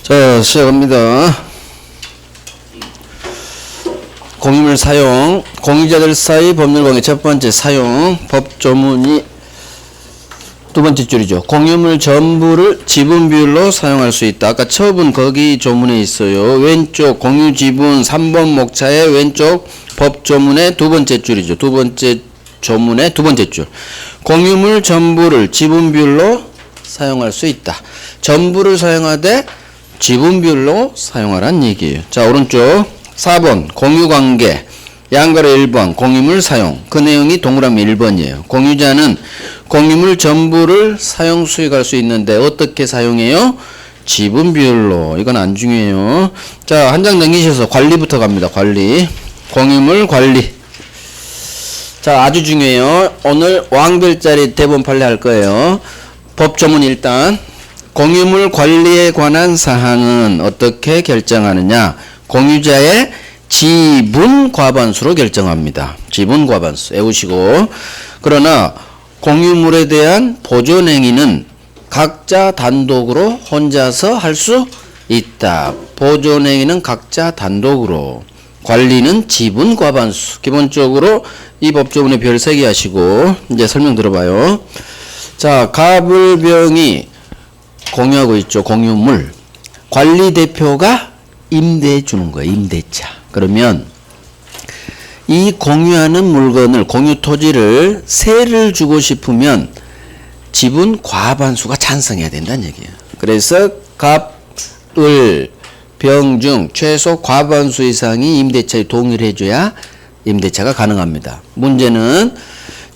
자, 시작합니다. 공유물 사용, 공유자들 사이 법률공의 첫 번째 사용, 법조문이 두 번째 줄이죠. 공유물 전부를 지분 비율로 사용할 수 있다. 아까 처분 거기 조문에 있어요. 왼쪽 공유 지분 3번 목차의 왼쪽 법조문의 두 번째 줄이죠. 두 번째 조문의 두 번째 줄. 공유물 전부를 지분 비율로 사용할 수 있다. 전부를 사용하되 지분 비율로 사용하란 얘기예요. 자, 오른쪽 4번 공유관계 양가로 1번 공유물 사용. 그 내용이 동그라미 1번이에요. 공유자는 공유물 전부를 사용 수익할 수 있는데 어떻게 사용해요? 지분 비율로. 이건 안 중요해요. 자, 한 장 넘기셔서 관리부터 갑니다. 관리. 공유물 관리. 자, 아주 중요해요. 오늘 왕별짜리 대본 판례 할 거예요. 법조문 일단 공유물 관리에 관한 사항은 어떻게 결정하느냐? 공유자의 지분 과반수로 결정합니다. 지분 과반수 외우시고. 그러나 공유물에 대한 보존 행위는 각자 단독으로 혼자서 할 수 있다. 보존 행위는 각자 단독으로. 관리는 지분 과반수. 기본적으로 이 법조문에 별 3개 하시고 이제 설명 들어봐요. 자, 갑을병이 공유하고 있죠. 공유물. 관리 대표가 임대해 주는 거예요. 임대차. 그러면 이 공유하는 물건을, 공유 토지를 세를 주고 싶으면 지분 과반수가 찬성해야 된다는 얘기예요. 그래서 갑을 병 중 최소 과반수 이상이 임대차에 동의를 해줘야 임대차가 가능합니다. 문제는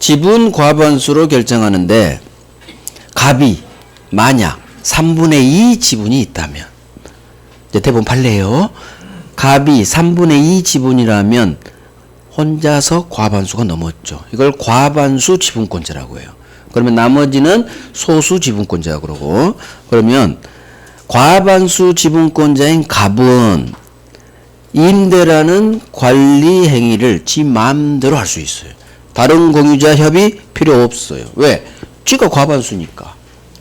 지분 과반수로 결정하는데 갑이 만약 3분의 2 지분이 있다면, 이제 대본 판례예요. 갑이 3분의 2 지분이라면 혼자서 과반수가 넘었죠. 이걸 과반수 지분권자라고 해요. 그러면 나머지는 소수 지분권자라고 그러고, 그러면 과반수 지분권자인 갑은 임대라는 관리 행위를 지 마음대로 할 수 있어요. 다른 공유자 협의 필요 없어요. 왜? 지가 과반수니까.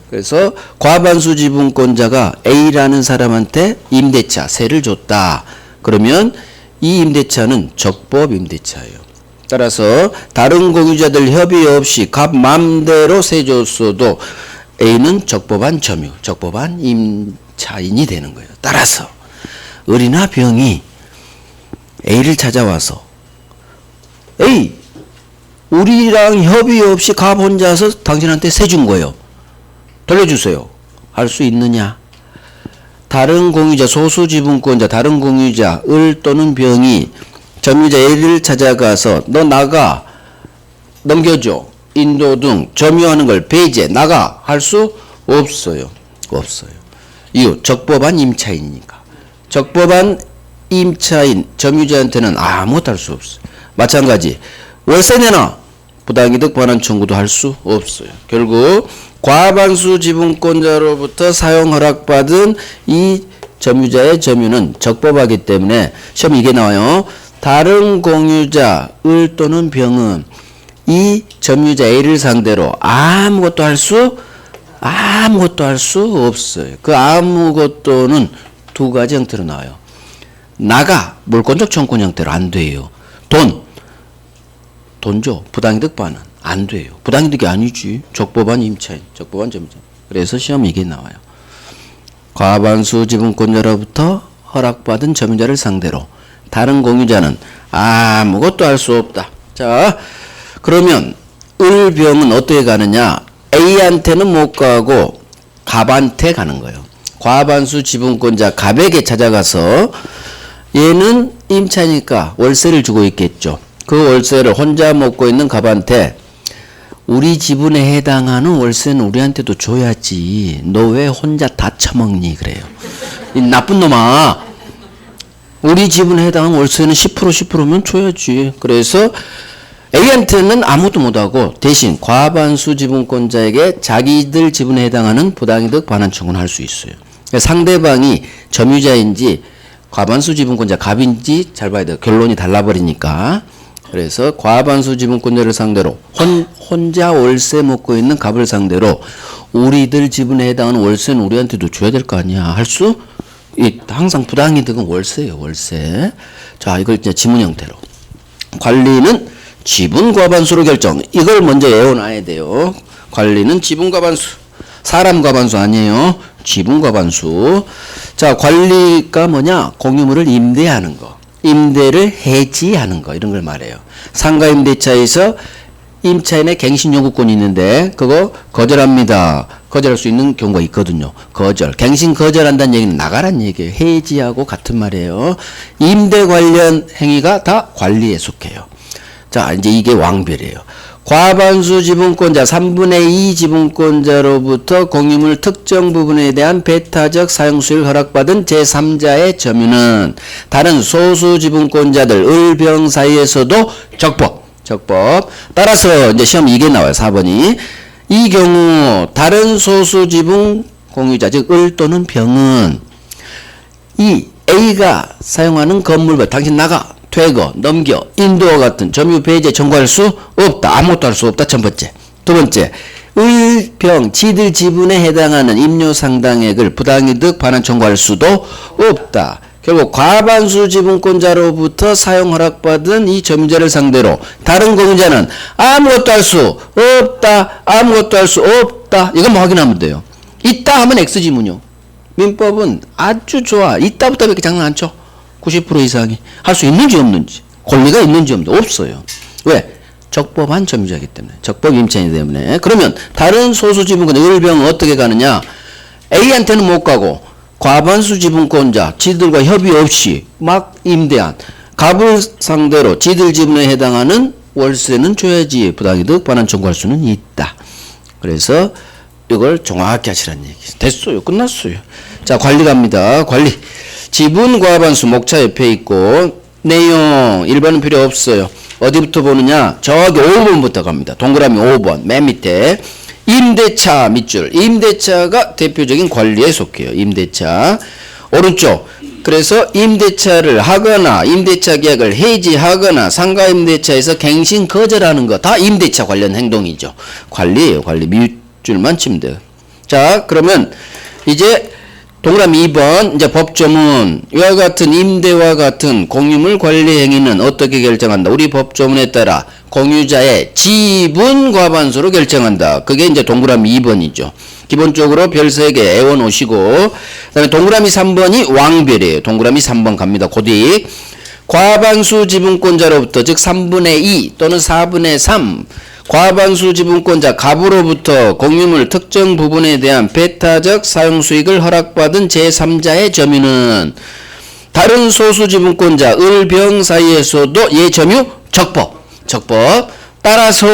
그래서 과반수 지분권자가 A라는 사람한테 임대차 세를 줬다. 그러면 이 임대차는 적법 임대차예요. 따라서 다른 공유자들 협의 없이 갑 맘대로 세 줬어도 A는 적법한 점유, 적법한 임차인이 되는 거예요. 따라서 을이나 병이 A를 찾아와서 A, 우리랑 협의 없이 갑 혼자서 당신한테 세 준 거예요. 돌려주세요. 할 수 있느냐? 다른 공유자, 소수 지분권자, 다른 공유자, 을 또는 병이 점유자 A를 찾아가서 너 나가, 넘겨줘, 인도 등 점유하는 걸 배제, 나가 할 수 없어요. 없어요. 이유, 적법한 임차인이니까. 적법한 임차인, 점유자한테는 아무것도 할 수 없어요. 마찬가지 월세 내놔, 부당이득 반환 청구도 할 수 없어요. 결국 과반수 지분권자로부터 사용 허락받은 이 점유자의 점유는 적법하기 때문에 시험 이게 나와요. 다른 공유자 을 또는 병은 이 점유자 A를 상대로 아무것도 할 수 없어요. 그 아무것도는 두 가지 형태로 나와요. 나가, 물권적 청구권 형태로 안 돼요. 돈 줘, 부당이득 반환 안 돼요. 부당이득이 아니지. 적법한 임차인, 적법한 점유자. 그래서 시험 이게 나와요. 과반수 지분권자로부터 허락받은 점유자를 상대로 다른 공유자는 아무것도 할 수 없다. 자, 그러면 을병은 어떻게 가느냐? A한테는 못 가고 갑한테 가는 거예요. 과반수 지분권자 갑에게 찾아가서 얘는 임차니까 월세를 주고 있겠죠. 그 월세를 혼자 먹고 있는 갑한테 우리 지분에 해당하는 월세는 우리한테도 줘야지. 너 왜 혼자 다 처먹니? 그래요. 이 나쁜 놈아. 우리 지분에 해당하는 월세는 10%면 줘야지. 그래서 A한테는 아무것도 못하고 대신 과반수 지분권자에게 자기들 지분에 해당하는 부당이득 반환 청구는 할 수 있어요. 상대방이 점유자인지 과반수 지분권자 갑인지 잘 봐야 돼요. 결론이 달라버리니까. 그래서 과반수 지분권자를 상대로 혼자 월세 먹고 있는 갑을 상대로 우리들 지분에 해당하는 월세는 우리한테도 줘야 될 거 아니야. 할 수 항상 부당이득은 월세예요, 월세. 자, 이걸 이제 지문 형태로. 관리는 지분 과반수로 결정. 이걸 먼저 외워놔야 돼요. 관리는 지분 과반수. 사람 과반수 아니에요. 지분 과반수. 자, 관리가 뭐냐? 공유물을 임대하는 거. 임대를 해지하는 거. 이런 걸 말해요. 상가임대차에서 임차인의 갱신 요구권이 있는데 그거 거절합니다. 거절할 수 있는 경우가 있거든요. 거절. 갱신 거절한다는 얘기는 나가란 얘기예요. 해지하고 같은 말이에요. 임대 관련 행위가 다 관리에 속해요. 자, 이제 이게 왕별이에요. 과반수 지분권자 3분의 2 지분권자로부터 공유물 특정 부분에 대한 배타적 사용 수익을 허락받은 제3자의 점유는 다른 소수 지분권자들 을병 사이에서도 적법. 따라서 이제 시험 이게 나와요. 4번이. 이 경우 다른 소수 지분 공유자 즉 을 또는 병은 이 A가 사용하는 건물별 당신 나가 퇴거, 넘겨, 인도와 같은 점유 배제 청구할 수 없다. 아무것도 할 수 없다. 첫 번째. 두 번째. 을, 병, 지들 지분에 해당하는 임료 상당액을 부당이득 반환 청구할 수도 없다. 결국 과반수 지분권자로부터 사용 허락받은 이 점유자를 상대로 다른 공유자는 아무것도 할 수 없다. 아무것도 할 수 없다. 이것만 확인하면 돼요. 있다 하면 X지문이요. 민법은 아주 좋아. 있다부터 이렇게 장난 안 쳐. 90% 이상이 할 수 있는지 없는지 권리가 있는지 없는지 없어요. 왜? 적법한 점유자이기 때문에 적법 임차인이기 때문에. 그러면 다른 소수 지분권 을병은 어떻게 가느냐? A한테는 못 가고 과반수 지분권자 지들과 협의 없이 막 임대한 갑을 상대로 지들 지분에 해당하는 월세는 줘야지 부당이득 반환 청구할 수는 있다. 그래서 이걸 정확히 하시라는 얘기. 됐어요. 끝났어요. 자, 관리 갑니다. 관리. 지분 과반수 목차 옆에 있고 내용 1번은 필요 없어요. 어디부터 보느냐? 저기 5번부터 갑니다. 동그라미 5번 맨 밑에 임대차 밑줄. 임대차가 대표적인 관리에 속해요. 임대차. 오른쪽. 그래서 임대차를 하거나 임대차 계약을 해지하거나 상가임대차에서 갱신 거절하는 거 다 임대차 관련 행동이죠. 관리예요. 관리. 밑줄만 치면 돼요. 자, 그러면 이제 동그라미 2번 이제 법조문. 이와 같은 임대와 같은 공유물 관리 행위는 어떻게 결정한다? 우리 법조문에 따라 공유자의 지분 과반수로 결정한다. 그게 이제 동그라미 2번이죠. 기본적으로 별 3개 애원 오시고 그다음에 동그라미 3번이 왕별이에요. 동그라미 3번 갑니다. 고딕. 과반수 지분권자로부터 즉 3분의 2 또는 4분의 3 과반수 지분권자 갑으로부터 공유물 특정 부분에 대한 배타적 사용 수익을 허락받은 제3자의 점유는 다른 소수 지분권자 을, 병 사이에서도 얘 점유 적법. 따라서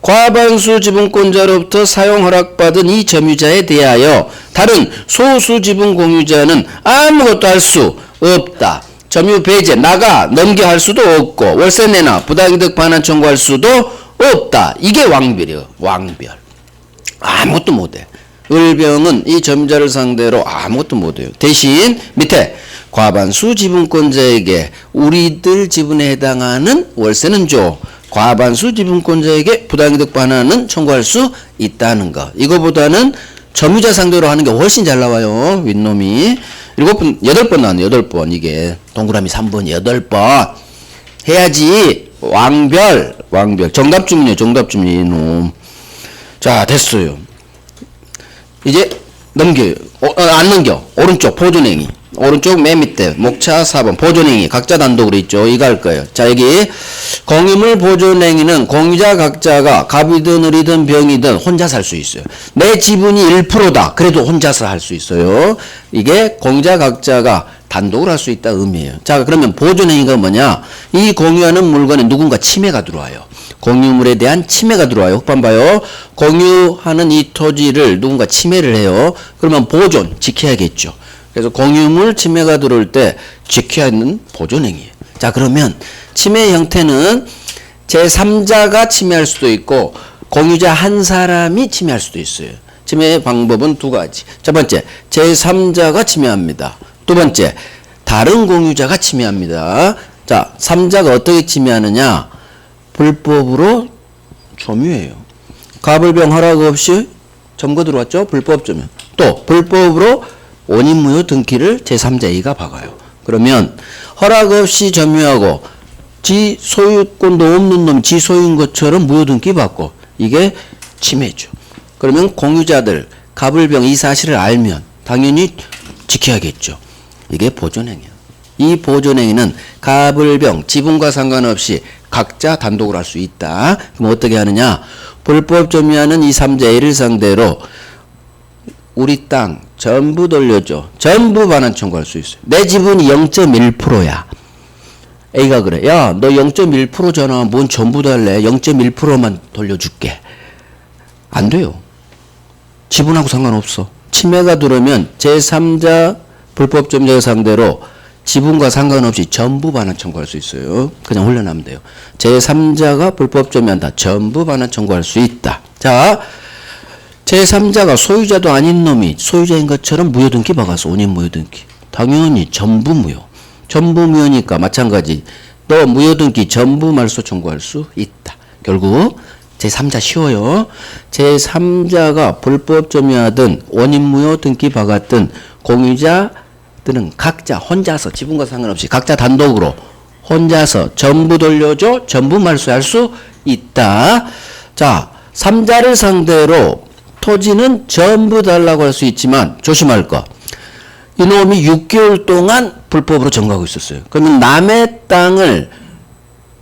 과반수 지분권자로부터 사용 허락받은 이 점유자에 대하여 다른 소수 지분 공유자는 아무것도 할 수 없다. 점유 배제 나가 넘겨 할 수도 없고 월세 내나 부당이득 반환 청구할 수도 없다. 이게 왕별이에요. 왕별. 아무것도 못해. 을병은 이 점유자를 상대로 아무것도 못해요. 대신 밑에 과반수 지분권자에게 우리들 지분에 해당하는 월세는 줘. 과반수 지분권자에게 부당이득 반환은 청구할 수 있다는 거. 이거보다는 점유자 상대로 하는 게 훨씬 잘 나와요. 윗놈이. 8번 나왔네. 8번. 이게 동그라미 3번 8번. 해야지. 왕별. 정답 주문이에요. 정답 주문 이놈. 자, 됐어요. 이제 넘겨요. 안 넘겨. 오른쪽 보존행위. 오른쪽 맨 밑에 목차 4번 보존행위 각자 단독으로 있죠. 이거 할 거예요. 자, 여기 공유물 보존행위는 공유자 각자가 갑이든 을이든 병이든 혼자서 할 수 있어요. 내 지분이 1%다. 그래도 혼자서 할 수 있어요. 이게 공유자 각자가 단독으로 할 수 있다 의미예요. 자, 그러면 보존행위가 뭐냐? 이 공유하는 물건에 누군가 침해가 들어와요. 공유물에 대한 침해가 들어와요. 혹반 봐요. 공유하는 이 토지를 누군가 침해를 해요. 그러면 보존 지켜야겠죠. 그래서 공유물 침해가 들어올 때 지켜야 하는 보존행위예요. 자, 그러면 침해 형태는 제3자가 침해할 수도 있고 공유자 한 사람이 침해할 수도 있어요. 침해 방법은 두 가지. 첫 번째, 제3자가 침해합니다. 두 번째, 다른 공유자가 침해합니다. 자, 3자가 어떻게 침해하느냐? 불법으로 점유해요. 갑을병 허락 없이 점거 들어왔죠? 불법 점유. 또 불법으로 원인무효 등기를 제3자 A가 박아요. 그러면 허락 없이 점유하고 지 소유권도 없는 놈 지 소유인 것처럼 무효 등기 받고 이게 침해죠. 그러면 공유자들 갑을병 이 사실을 알면 당연히 지켜야겠죠. 이게 보존행위야. 이 보존행위는 갑을병 지분과 상관없이 각자 단독으로 할 수 있다. 그럼 어떻게 하느냐? 불법 점유하는 이 3자 A를 상대로 우리 땅 전부 돌려줘. 전부 반환 청구할 수 있어요. 내 지분이 0.1%야. A가 그래. 야, 너 0.1%잖아. 뭔 전부 달래. 0.1%만 돌려줄게. 안 돼요. 지분하고 상관없어. 침해가 들어오면 제3자 불법 점유자 상대로 지분과 상관없이 전부 반환 청구할 수 있어요. 그냥 올려놓으면 돼요. 제3자가 불법 점유한다. 전부 반환 청구할 수 있다. 자, 제3자가 소유자도 아닌 놈이 소유자인 것처럼 무효 등기 박아서 원인 무효 등기. 당연히 전부 무효. 전부 무효니까 마찬가지. 너 무효 등기 전부 말소 청구할 수 있다. 결국 제3자 쉬워요. 제3자가 불법 점유하든 원인 무효 등기 박았든 공유자들은 각자 혼자서 지분과 상관없이 각자 단독으로 혼자서 전부 돌려줘 전부 말소할 수 있다. 자, 3자를 상대로 토지는 전부 달라고 할 수 있지만 조심할 거. 이놈이 6개월 동안 불법으로 점거하고 있었어요. 그러면 남의 땅을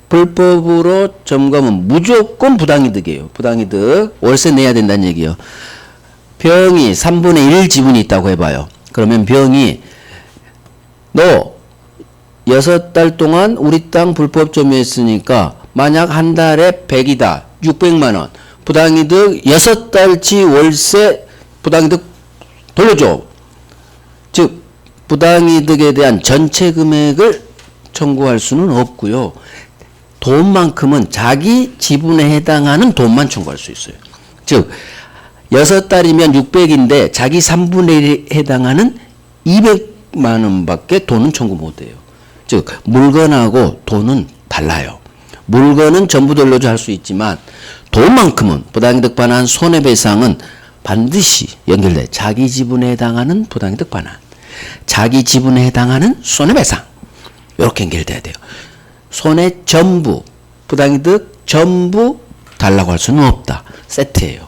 불법으로 점거하면 무조건 부당이득이에요. 부당이득. 월세 내야 된다는 얘기예요. 병이 3분의 1 지분이 있다고 해봐요. 그러면 병이 너 6달 동안 우리 땅 불법 점유했으니까 만약 한 달에 100이다. 600만 원. 부당이득 6달치 월세 부당이득 돌려줘. 즉 부당이득에 대한 전체 금액을 청구할 수는 없고요. 돈만큼은 자기 지분에 해당하는 돈만 청구할 수 있어요. 즉 6달이면 600인데 자기 3분의 1에 해당하는 200만 원밖에 돈은 청구 못해요. 즉 물건하고 돈은 달라요. 물건은 전부 돌려줘 할 수 있지만 돈만큼은 부당이득 반환 손해배상은 반드시 연결돼. 자기 지분에 해당하는 부당이득 반환, 자기 지분에 해당하는 손해배상 이렇게 연결돼야 돼요. 손해 전부, 부당이득 전부 달라고 할 수는 없다. 세트예요.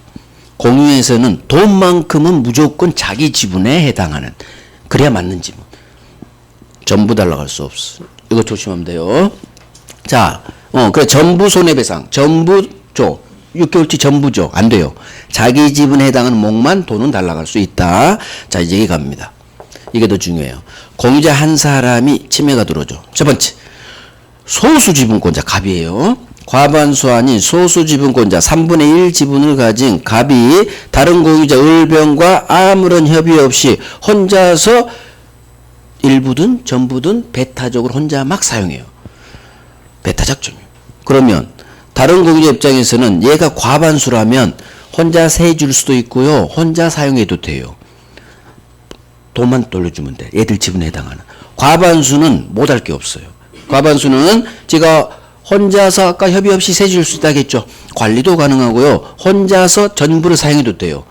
공유에서는 돈만큼은 무조건 자기 지분에 해당하는, 그래야 맞는 지분. 전부 달라고 할 수 없어. 이거 조심하면 돼요. 자, 그래 전부 손해배상, 전부 줘. 6개월치 전부 줘. 안 돼요. 자기 지분에 해당하는 몫만 돈은 달라갈 수 있다. 자, 이제 얘기 갑니다. 이게 더 중요해요. 공유자 한 사람이 침해가 들어오죠. 첫 번째, 소수지분권자 갑이에요. 과반수 아닌 소수지분권자 3분의 1 지분을 가진 갑이 다른 공유자 을병과 아무런 협의 없이 혼자서 일부든 전부든 배타적으로 혼자 막 사용해요. 배타적 점유. 그러면 다른 공유자 입장에서는 얘가 과반수라면 혼자 세줄 수도 있고요. 혼자 사용해도 돼요. 돈만 돌려주면 돼. 얘들 지분에 해당하는. 과반수는 못할 게 없어요. 과반수는 제가 혼자서 아까 협의 없이 세줄 수 있다겠죠. 관리도 가능하고요. 혼자서 전부를 사용해도 돼요.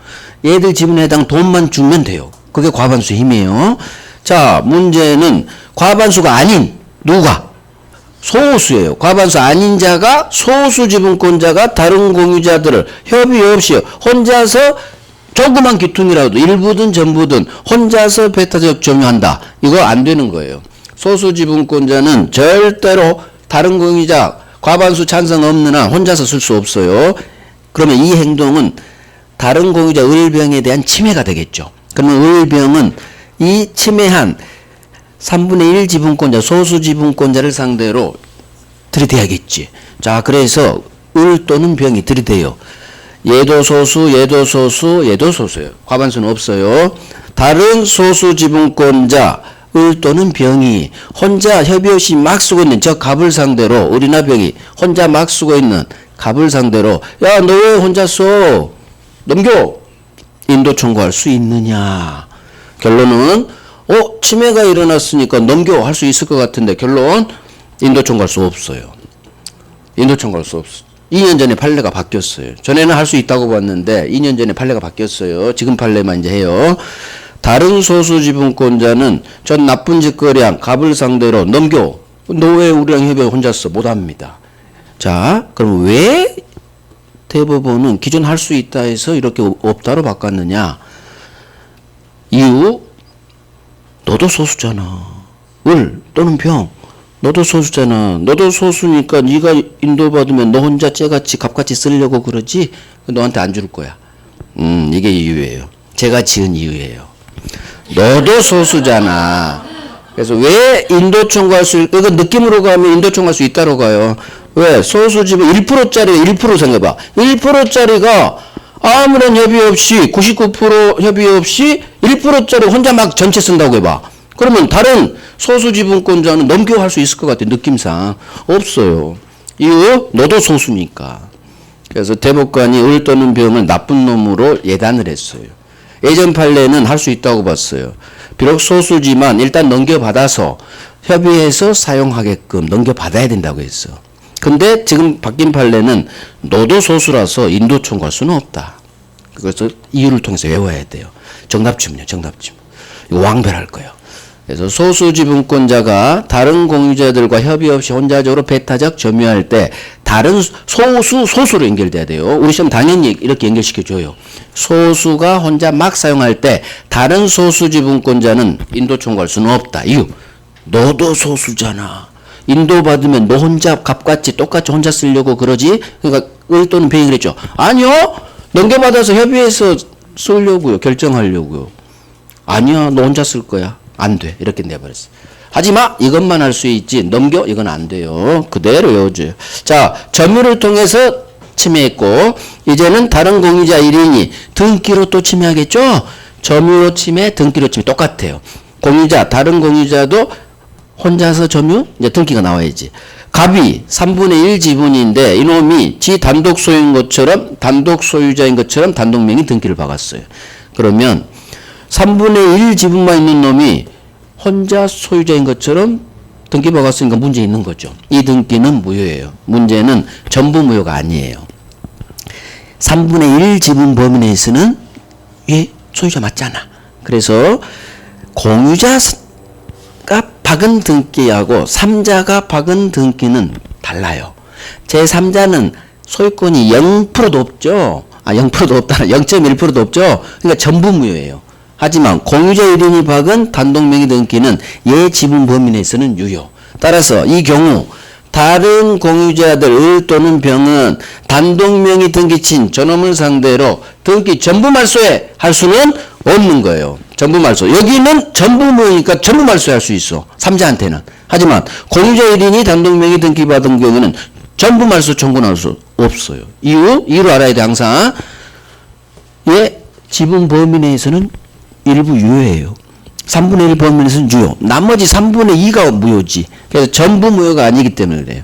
얘들 지분에 해당 돈만 주면 돼요. 그게 과반수 힘이에요. 자, 문제는 과반수가 아닌 누가? 소수예요. 과반수 아닌 자가 소수 지분권자가 다른 공유자들을 협의 없이 혼자서 조그만 기퉁이라도 일부든 전부든 혼자서 배타적 점유한다. 이거 안 되는 거예요. 소수 지분권자는 절대로 다른 공유자 과반수 찬성 없는 한 혼자서 쓸 수 없어요. 그러면 이 행동은 다른 공유자 을병에 대한 침해가 되겠죠. 그러면 을병은 이 침해한 3분의 1 지분권자, 소수 지분권자를 상대로 들이대야겠지. 자, 그래서 을 또는 병이 들이대요. 얘도 소수, 얘도 소수, 얘도 소수예요. 과반수는 없어요. 다른 소수 지분권자, 을 또는 병이 혼자 협의 없이 막 쓰고 있는 저 갑을 상대로, 을이나 병이 혼자 막 쓰고 있는 갑을 상대로, 야, 너 왜 혼자 써? 넘겨! 인도 청구할 수 있느냐? 결론은 침해가 일어났으니까 넘겨 할 수 있을 것 같은데 결론 인도 청구할 수 없어요. 인도 청구할 수 없어. 2년 전에 판례가 바뀌었어요. 전에는 할 수 있다고 봤는데 2년 전에 판례가 바뀌었어요. 지금 판례만 이제 해요. 다른 소수지분권자는 전 나쁜 짓거리한 갑을 상대로 넘겨. 너 왜 우리랑 협의를 혼자 써? 못합니다. 자, 그럼 왜 대법원은 기존 할 수 있다 해서 이렇게 없다로 바꿨느냐? 이유, 너도 소수잖아. 을 또는 병. 너도 소수잖아. 너도 소수니까 네가 인도받으면 너 혼자 쟤같이 갑같이 쓰려고 그러지? 너한테 안 줄 거야. 이게 이유예요. 제가 지은 이유예요. 너도 소수잖아. 그래서 왜 인도 청구할 수, 이거 느낌으로 가면 인도 청구할 수 있다로 가요. 왜? 소수지분 1%짜리 1% 생각해봐. 1%짜리가 아무런 협의 없이 99% 협의 없이 1%짜리 혼자 막 전체 쓴다고 해봐. 그러면 다른 소수지분권자는 넘겨 할 수 있을 것 같아. 느낌상. 없어요. 이유? 너도 소수니까. 그래서 대법관이 을 또는 병을 나쁜 놈으로 예단을 했어요. 예전 판례는 할 수 있다고 봤어요. 비록 소수지만 일단 넘겨받아서 협의해서 사용하게끔 넘겨받아야 된다고 했어. 근데 지금 바뀐 판례는 너도 소수라서 인도 청구할 수는 없다. 그래서 이유를 통해서 외워야 돼요. 정답지문이요. 정답지문. 이거 왕별할 거예요. 그래서 소수지분권자가 다른 공유자들과 협의 없이 혼자적으로 배타적 점유할 때 다른 소수로 연결돼야 돼요. 우리 시험 당연히 이렇게 연결시켜줘요. 소수가 혼자 막 사용할 때 다른 소수지분권자는 인도 청구할 수는 없다. 이유, 너도 소수잖아. 인도받으면 너 혼자 갑같이 똑같이 혼자 쓰려고 그러지? 그러니까 을 또는 병이 그랬죠. 아니요. 넘겨받아서 협의해서 쓰려고요. 결정하려고요. 아니야. 너 혼자 쓸 거야. 안 돼. 이렇게 내버렸어. 하지마. 이것만 할 수 있지. 넘겨. 이건 안 돼요. 그대로 외워줘요. 자, 점유를 통해서 침해했고 이제는 다른 공유자 1인이 등기로 또 침해하겠죠. 점유로 침해, 등기로 침해 똑같아요. 공유자, 다른 공유자도 혼자서 점유, 이제 등기가 나와야지. 갑이 3분의 1 지분인데 이놈이 지 단독 소유인 것처럼 단독 소유자인 것처럼 단독명의 등기를 박았어요. 그러면 3분의 1 지분만 있는 놈이 혼자 소유자인 것처럼 등기 박았으니까 문제 있는 거죠. 이 등기는 무효예요. 문제는 전부 무효가 아니에요. 3분의 1 지분 범위 내에서는 얘 소유자 맞잖아. 그래서 공유자가 박은 등기하고 3자가 박은 등기는 달라요. 제3자는 소유권이 0%도 없죠. 0%도 없다. 0.1%도 없죠. 그러니까 전부 무효예요. 하지만 공유자 1인이 박은 단독명의 등기는 얘 지분 범위 내에서는 유효. 따라서 이 경우 다른 공유자들 을 또는 병은 단독명의 등기친 저놈을 상대로 등기 전부 말소해 할 수는 없는 거예요. 전부 말소. 여기는 전부 무효니까 전부 말소할 수 있어. 3자한테는. 하지만 공유자 1인이 단독명의 등기 받은 경우는 전부 말소 청구할 수 없어요. 이유를 알아야 돼. 항상 얘 지분 범위 내에서는 일부 유효예요. 3분의 1 범위 내에서는 유효. 나머지 3분의 2가 무효지. 그래서 전부 무효가 아니기 때문에 그래요.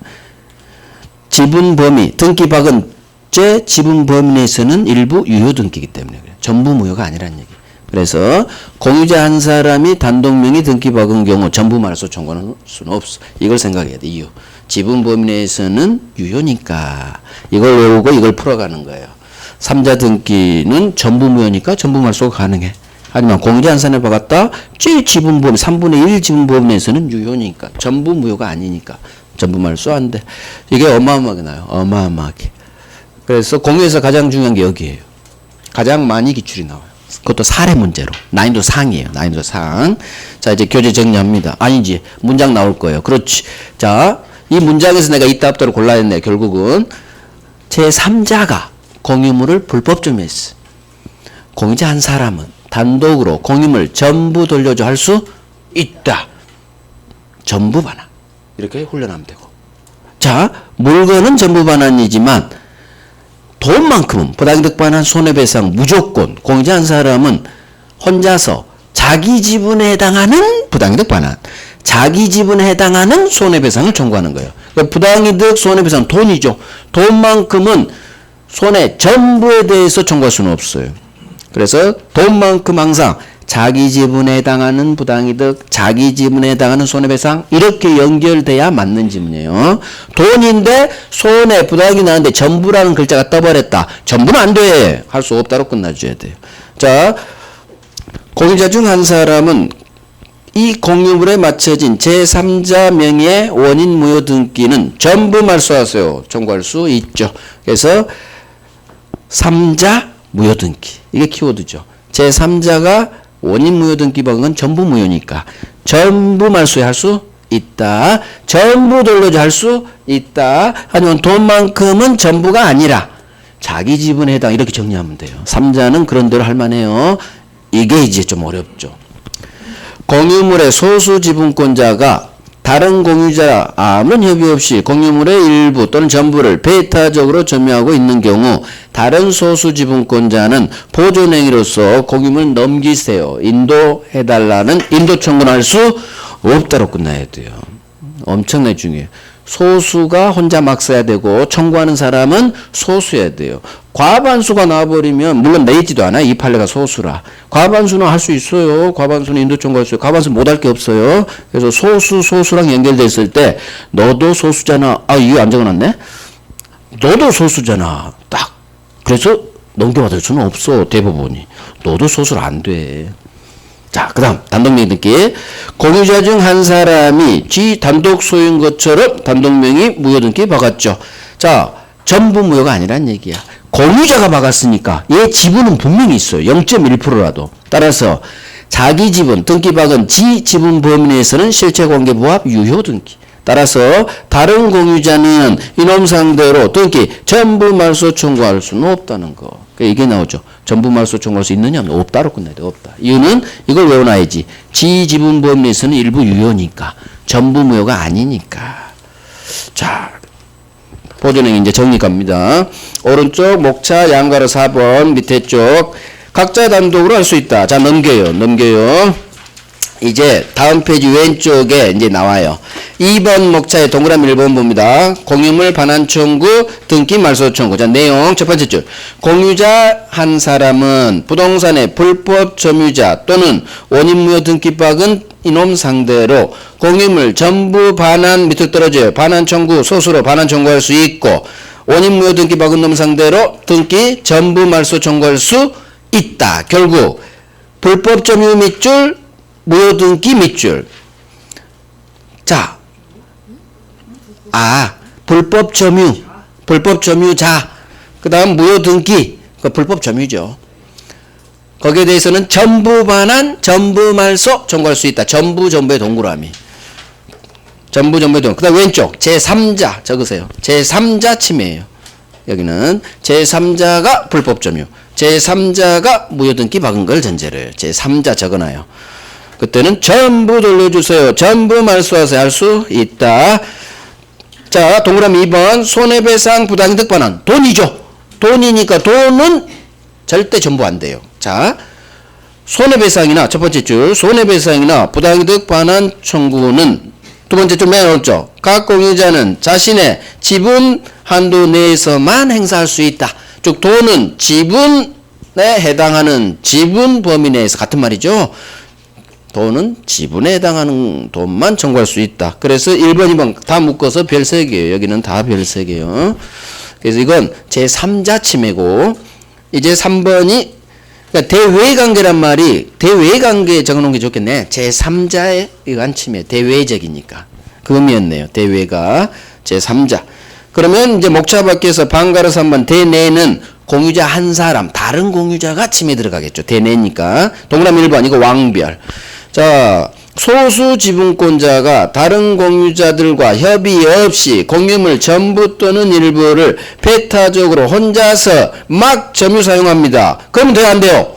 지분 범위, 등기 박은 제 지분 범위 내에서는 일부 유효 등기이기 때문에 그래요. 전부 무효가 아니라는 얘기. 그래서 공유자 한 사람이 단독명의 등기 박은 경우 전부 말소 청구할 수는 없어. 이걸 생각해야 돼. 이유. 지분 범위 내에서는 유효니까. 이걸 외우고 이걸 풀어가는 거예요. 3자 등기는 전부 무효니까 전부 말소가 가능해. 하지만 공유자 한 사람이 박았다. 제 지분 범위 3분의 1 지분 범위 내에서는 유효니까. 전부 무효가 아니니까. 전부 말소 안 돼. 이게 어마어마하게 나요. 어마어마하게. 그래서 공유에서 가장 중요한 게 여기에요. 가장 많이 기출이 나와요. 그것도 사례 문제로. 난이도 상이에요. 난이도 상. 자, 이제 교재 정리합니다. 아니지. 문장 나올 거예요. 그렇지. 자, 이 문장에서 내가 이따 앞도로 골라야 했네. 결국은 제3자가 공유물을 불법 점유했어. 공유자 한 사람은 단독으로 공유물 전부 돌려줘 할 수 있다. 전부 반환. 이렇게 훈련하면 되고. 자, 물건은 전부 반환이지만 돈만큼은 부당이득 반환 손해배상 무조건 공유자 한 사람은 혼자서 자기 지분에 해당하는 부당이득 반환, 자기 지분에 해당하는 손해배상을 청구하는 거예요. 그러니까 부당이득 손해배상 돈이죠. 돈만큼은 손해 전부에 대해서 청구할 수는 없어요. 그래서 돈만큼 항상 자기 지분에 해당하는 부당이득, 자기 지분에 해당하는 손해배상 이렇게 연결돼야 맞는 지문이에요. 돈인데 손해, 부당이 나는데 전부라는 글자가 떠버렸다. 전부는 안 돼. 할 수 없다로 끝나줘야 돼요. 자, 공유자 중 한 사람은 이 공유물에 맞춰진 제3자 명의의 원인 무효 등기는 전부 말소하세요. 청구할 수 있죠. 그래서 3자 무효 등기. 이게 키워드죠. 제3자가 원인 무효 등기 받은 건 전부 무효니까 전부 말소할 수 있다. 전부 돌려줘 할 수 있다. 하지만 돈만큼은 전부가 아니라 자기 지분에 해당 이렇게 정리하면 돼요. 3자는 그런 대로 할 만해요. 이게 이제 좀 어렵죠. 공유물의 소수 지분권자가 다른 공유자 아무런 협의 없이 공유물의 일부 또는 전부를 배타적으로 점유하고 있는 경우 다른 소수 지분권자는 보존행위로서 공유물 넘기세요. 인도해달라는 인도 청구를 할 수 없다로 끝나야 돼요. 엄청나게 중요해요. 소수가 혼자 막 써야 되고 청구하는 사람은 소수여야 돼요. 과반수가 나와버리면 물론 내지도 않아. 이 판례가 소수라. 과반수는 할 수 있어요. 과반수는 인도 청구할 수 있어요. 과반수 못할 게 없어요. 그래서 소수랑 연결됐을 때 너도 소수잖아. 아 이거 안 적어놨네. 너도 소수잖아. 딱. 그래서 넘겨받을 수는 없어. 대법원이. 너도 소수는 안 돼. 자, 그 다음 단독명의 등기. 공유자 중 한 사람이 지 단독 소유인 것처럼 단독명의 무효 등기 박았죠. 자, 전부 무효가 아니란 얘기야. 공유자가 박았으니까 얘 지분은 분명히 있어요. 0.1%라도. 따라서 자기 지분 등기 박은 지 지분 범위 내에서는 실체관계 부합 유효 등기. 따라서 다른 공유자는 이놈 상대로 등기 전부 말소 청구할 수는 없다는 거. 이게 나오죠. 전부 말소 청구할 수 있느냐? 없다로 끝나야 돼. 없다. 이유는 이걸 외워놔야지. 지 지분 범위 내에서는 일부 유효니까. 전부 무효가 아니니까. 자, 보존행위 이제 정리 갑니다. 오른쪽 목차 양가로 4번 밑에 쪽 각자 단독으로 할 수 있다. 자, 넘겨요. 이제 다음 페이지 왼쪽에 이제 나와요. 2번 목차의 동그라미 1번 봅니다. 공유물 반환 청구, 등기 말소 청구. 자, 내용 첫 번째 줄. 공유자 한 사람은 부동산의 불법 점유자 또는 원인 무효 등기 박은 이놈 상대로 공유물 전부 반환 밑으로 떨어져요. 반환 청구, 소수로 반환 청구할 수 있고 원인 무효 등기 박은 놈 상대로 등기 전부 말소 청구할 수 있다. 결국 불법 점유 밑줄 무효 등기 밑줄. 자, 불법 점유자. 그 다음 무효 등기. 그 불법 점유죠. 거기에 대해서는 전부 반환, 전부 말소 청구할 수 있다. 전부의 동그라미. 전부의 동그라미. 그 다음 왼쪽 제3자 적으세요. 제3자 침해예요. 여기는 제3자가 불법 점유, 제3자가 무효 등기 박은 걸 전제로 해요. 제3자 적어놔요. 그때는 전부 돌려주세요. 전부 말소하세요. 할 수 있다. 자, 동그라미 2번 손해배상 부당이득 반환. 돈이죠. 돈이니까 돈은 절대 전부 안 돼요. 자, 손해배상이나 첫 번째 줄 손해배상이나 부당이득 반환 청구는 두 번째 줄 맨 오른쪽 각 공유자는 자신의 지분 한도 내에서만 행사할 수 있다. 즉 돈은 지분에 해당하는 지분 범위 내에서 같은 말이죠. 돈은 지분에 해당하는 돈만 청구할 수 있다. 그래서 1번, 2번 다 묶어서 별 3개예요. 여기는 다 별 3개예요. 그래서 이건 제3자 침해고 이제 3번이 그러니까 대외관계란 말이 대외관계에 적어놓은 게 좋겠네. 제3자에 의한 침해. 대외적이니까. 그 의미였네요. 대외가 제3자. 그러면 이제 목차 밖에서 방가로 3번 대내는 공유자 한 사람 다른 공유자가 침해 들어가겠죠. 대내니까. 동그라미 1번 이거 왕별. 자, 소수 지분권자가 다른 공유자들과 협의 없이 공유물 전부 또는 일부를 배타적으로 혼자서 막 점유 사용합니다. 그러면 돼요, 안 돼요?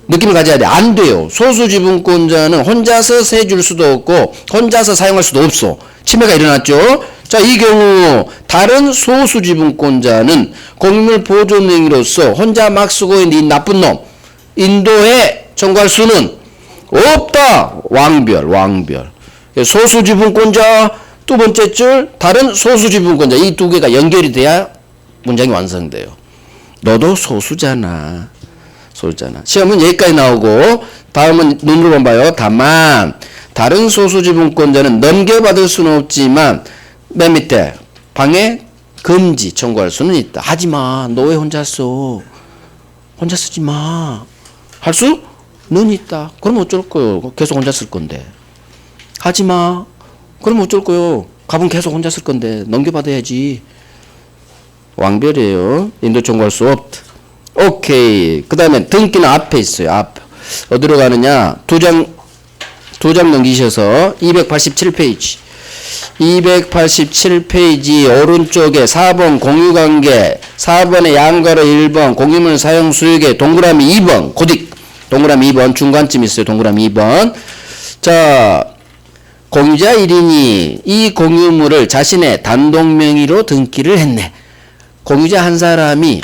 느낌을 가져야 돼. 안 돼요. 소수 지분권자는 혼자서 세줄 수도 없고 혼자서 사용할 수도 없어. 침해가 일어났죠. 자, 이 경우 다른 소수 지분권자는 공유물 보존행위로서 혼자 막 쓰고 있는 이 나쁜 놈 인도에 청구할 수는 없다. 왕별. 소수 지분권자 두 번째 줄 다른 소수 지분권자 이 두 개가 연결이 돼야 문장이 완성돼요. 너도 소수잖아. 시험은 여기까지 나오고 다음은 눈으로만 봐요. 다만 다른 소수 지분권자는 넘겨받을 수는 없지만 맨 밑에 방해 금지 청구할 수는 있다. 하지마. 너 왜 혼자 써? 혼자 쓰지 마. 할 수 는 있다. 그럼 어쩔 거요? 계속 혼자 쓸 건데. 하지 마. 그럼 어쩔 거요? 갑은 계속 혼자 쓸 건데. 넘겨받아야지. 왕별이에요. 인도 청구할 수 없다. 오케이. 그 다음에 등기는 앞에 있어요. 앞. 어디로 가느냐? 두 장 넘기셔서 287페이지. 287페이지 오른쪽에 4번 공유관계, 4번에 양가로 1번 공유물 사용 수익에 동그라미 2번 고딕. 동그라미 2번 중간쯤 있어요. 동그라미 2번. 자, 공유자 1인이 이 공유물을 자신의 단독 명의로 등기를 했네. 공유자 한 사람이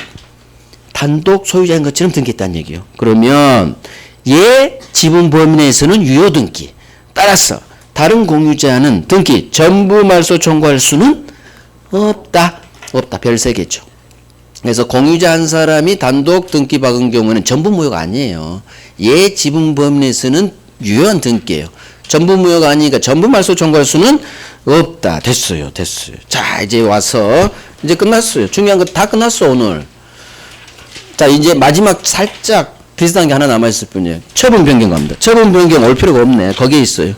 단독 소유자인 것처럼 등기했다는 얘기예요. 그러면 얘 지분 범위 내에서는 유효 등기. 따라서 다른 공유자는 등기 전부 말소 청구할 수는 없다. 없다. 별 3개죠. 그래서 공유자 한 사람이 단독 등기 박은 경우는 전부 무효가 아니에요. 얘 지분 범위 내에서는 유효한 등기예요. 전부 무효가 아니니까 전부 말소 청구할 수는 없다. 됐어요. 됐어요. 자, 이제 와서 이제 끝났어요. 중요한 거 다 끝났어 오늘. 자, 이제 마지막 살짝 비슷한 게 하나 남아있을 뿐이에요. 처분 변경 갑니다. 처분 변경 올 필요가 없네. 거기에 있어요.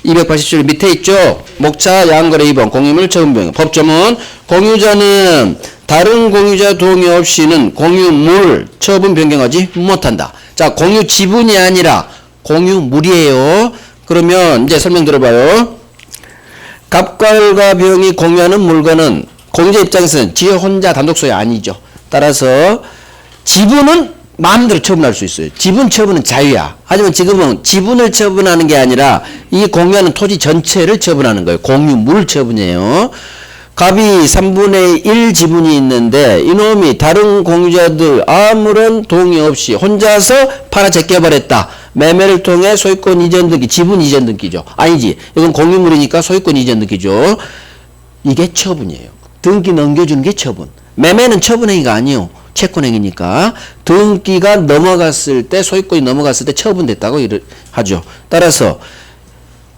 287 밑에 있죠. 목차 양거래 2번 공유물 처분 변경. 법조문 공유자는 다른 공유자 동의 없이는 공유물 처분 변경하지 못한다. 자, 공유 지분이 아니라 공유물이에요. 그러면 이제 설명 들어봐요. 갑과 병이 공유하는 물건은 공유자 입장에서는 지 혼자 단독 소유 아니죠. 따라서 지분은 마음대로 처분할 수 있어요. 지분 처분은 자유야. 하지만 지금은 지분을 처분하는 게 아니라 이 공유하는 토지 전체를 처분하는 거예요. 공유물 처분이에요. 갑이 3분의 1 지분이 있는데 이놈이 다른 공유자들 아무런 동의 없이 혼자서 팔아 제껴버렸다. 매매를 통해 소유권 이전 등기, 지분 이전 등기죠. 아니지. 이건 공유물이니까 소유권 이전 등기죠. 이게 처분이에요. 등기 넘겨주는 게 처분. 매매는 처분행위가 아니에요. 채권행위니까. 등기가 넘어갔을 때, 소유권이 넘어갔을 때 처분됐다고 하죠. 따라서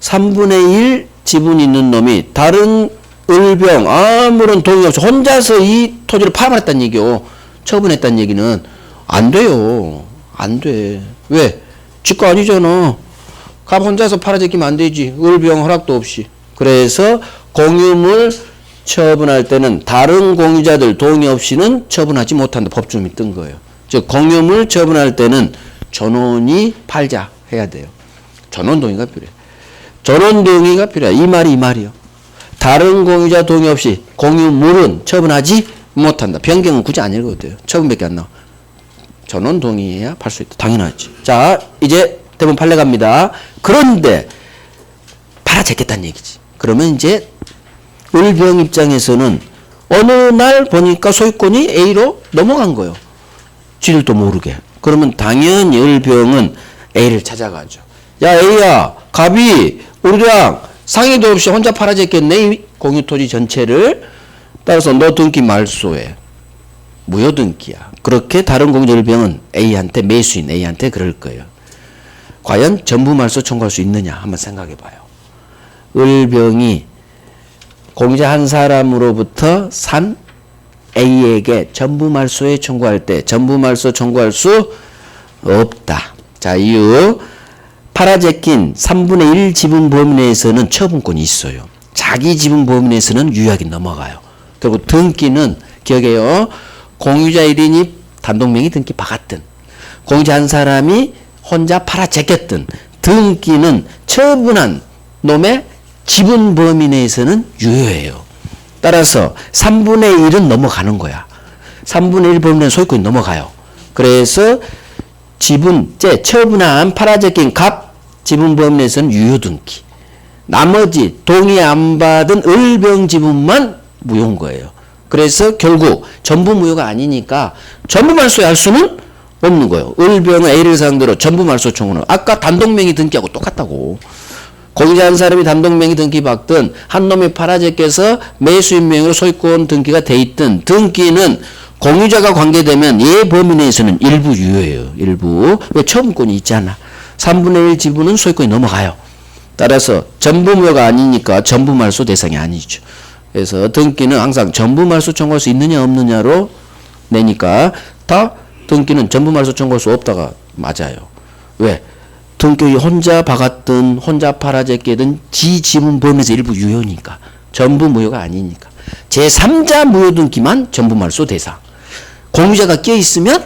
3분의 1 지분 있는 놈이 다른 을병 아무런 동의 없이 혼자서 이 토지를 팔아버렸다는 얘기요. 처분했다는 얘기는 안 돼요. 안 돼. 왜? 지거 아니잖아. 갑 혼자서 팔아제끼면 안 되지. 을병 허락도 없이. 그래서 공유물 처분할 때는 다른 공유자들 동의 없이는 처분하지 못한다. 법조문이 뜬 거예요. 즉 공유물 처분할 때는 전원이 팔자 해야 돼요. 전원 동의가 필요해. 전원 동의가 필요해. 이 말이 이 말이요. 다른 공유자 동의 없이 공유물은 처분하지 못한다. 변경은 굳이 안 읽어도 돼요. 처분밖에 안 나와. 전원 동의해야 팔 수 있다. 당연하지. 자, 이제 대부분 판례 갑니다. 그런데 팔아 제꼈다는 얘기지. 그러면 이제 을병 입장에서는 어느 날 보니까 소유권이 A로 넘어간 거예요. 지들도 모르게. 그러면 당연히 을병은 A를 찾아가죠. 야, A야, 갑이 우리랑 상의도 없이 혼자 팔아제꼈네. 이 공유토지 전체를. 따라서 너 등기 말소해. 무효등기야. 그렇게 다른 공유자 을병은 A한테, 매수인 A한테 그럴 거예요. 과연 전부 말소 청구할 수 있느냐 한번 생각해 봐요. 을병이 공유자 한 사람으로부터 산 A에게 전부 말소에 청구할 때 전부 말소 청구할 수 없다. 자, 이유 팔아제낀 3분의 1 지분 범위 내에서는 처분권이 있어요. 자기 지분 범위 내에서는 유효하게 넘어가요. 그리고 등기는 기억해요. 공유자 1인이 단독명의 등기 박았든 공유자 한 사람이 혼자 팔아제꼈든 등기는 처분한 놈의 지분 범위 내에서는 유효해요. 따라서 3분의 1은 넘어가는 거야. 3분의 1 범위 내는 소유권이 넘어가요. 그래서 지분제 처분한 팔아제낀 갑 지분 범위 내에서는 유효 등기. 나머지 동의 안 받은 을병 지분만 무효인 거예요. 그래서 결국 전부 무효가 아니니까 전부 말소할 수는 없는 거예요. 을병은 A를 상대로 전부 말소 청구는 아까 단독명의 등기하고 똑같다고. 공유자 한 사람이 단독명의 등기 받든 한 놈이 팔아제껴서 매수인 명의로 소유권 등기가 돼 있든 등기는 공유자가 관계되면 얘 범위 내에서는 일부 유효해요. 일부. 왜 처분권이 있잖아. 3분의 1 지분은 소유권이 넘어가요. 따라서 전부 무효가 아니니까 전부 말소 대상이 아니죠. 그래서 등기는 항상 전부 말소 청구할 수 있느냐 없느냐로 내니까 다 등기는 전부 말소 청구할 수 없다가 맞아요. 왜? 등격이 혼자 박았든 혼자 팔아제끼든 지 지분 범위에서 일부 유효니까. 전부 무효가 아니니까. 제3자 무효 등기만 전부 말소 대상. 공유자가 껴있으면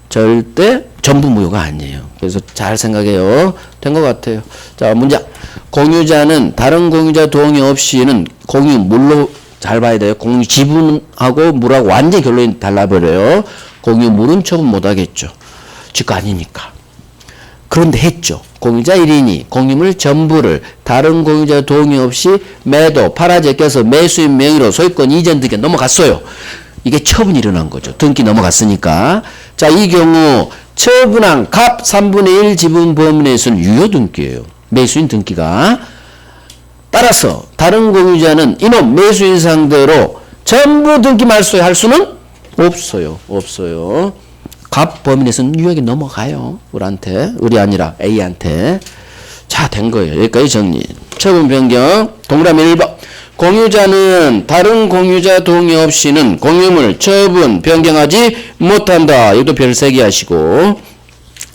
절대 전부 무효가 아니에요. 그래서 잘 생각해요. 된 것 같아요. 자, 문장. 공유자는 다른 공유자 동의 없이는 공유물로 잘 봐야 돼요. 공유 지분하고 물하고 완전히 결론이 달라버려요. 공유물은 처분 못하겠죠. 지가 아니니까. 그런데 했죠. 공유자 1인이 공유물 전부를 다른 공유자 동의 없이 매도, 팔아제껴서 매수인 명의로 소유권 이전 등기 넘어갔어요. 이게 처분이 일어난 거죠. 등기 넘어갔으니까. 자, 이 경우 처분한 갑 3분의 1 지분 범위 내에서는 유효 등기예요. 매수인 등기가. 따라서 다른 공유자는 이놈 매수인 상대로 전부 등기 말소할 수는 없어요. 없어요. 갑 범위 내에서는 유효하게 넘어가요. 우리 아니라 A한테. 자, 된 거예요. 여기까지 정리. 처분 변경. 동그라미 1번. 공유자는 다른 공유자 동의 없이는 공유물 처분 변경하지 못한다. 이것도 별 3개 하시고.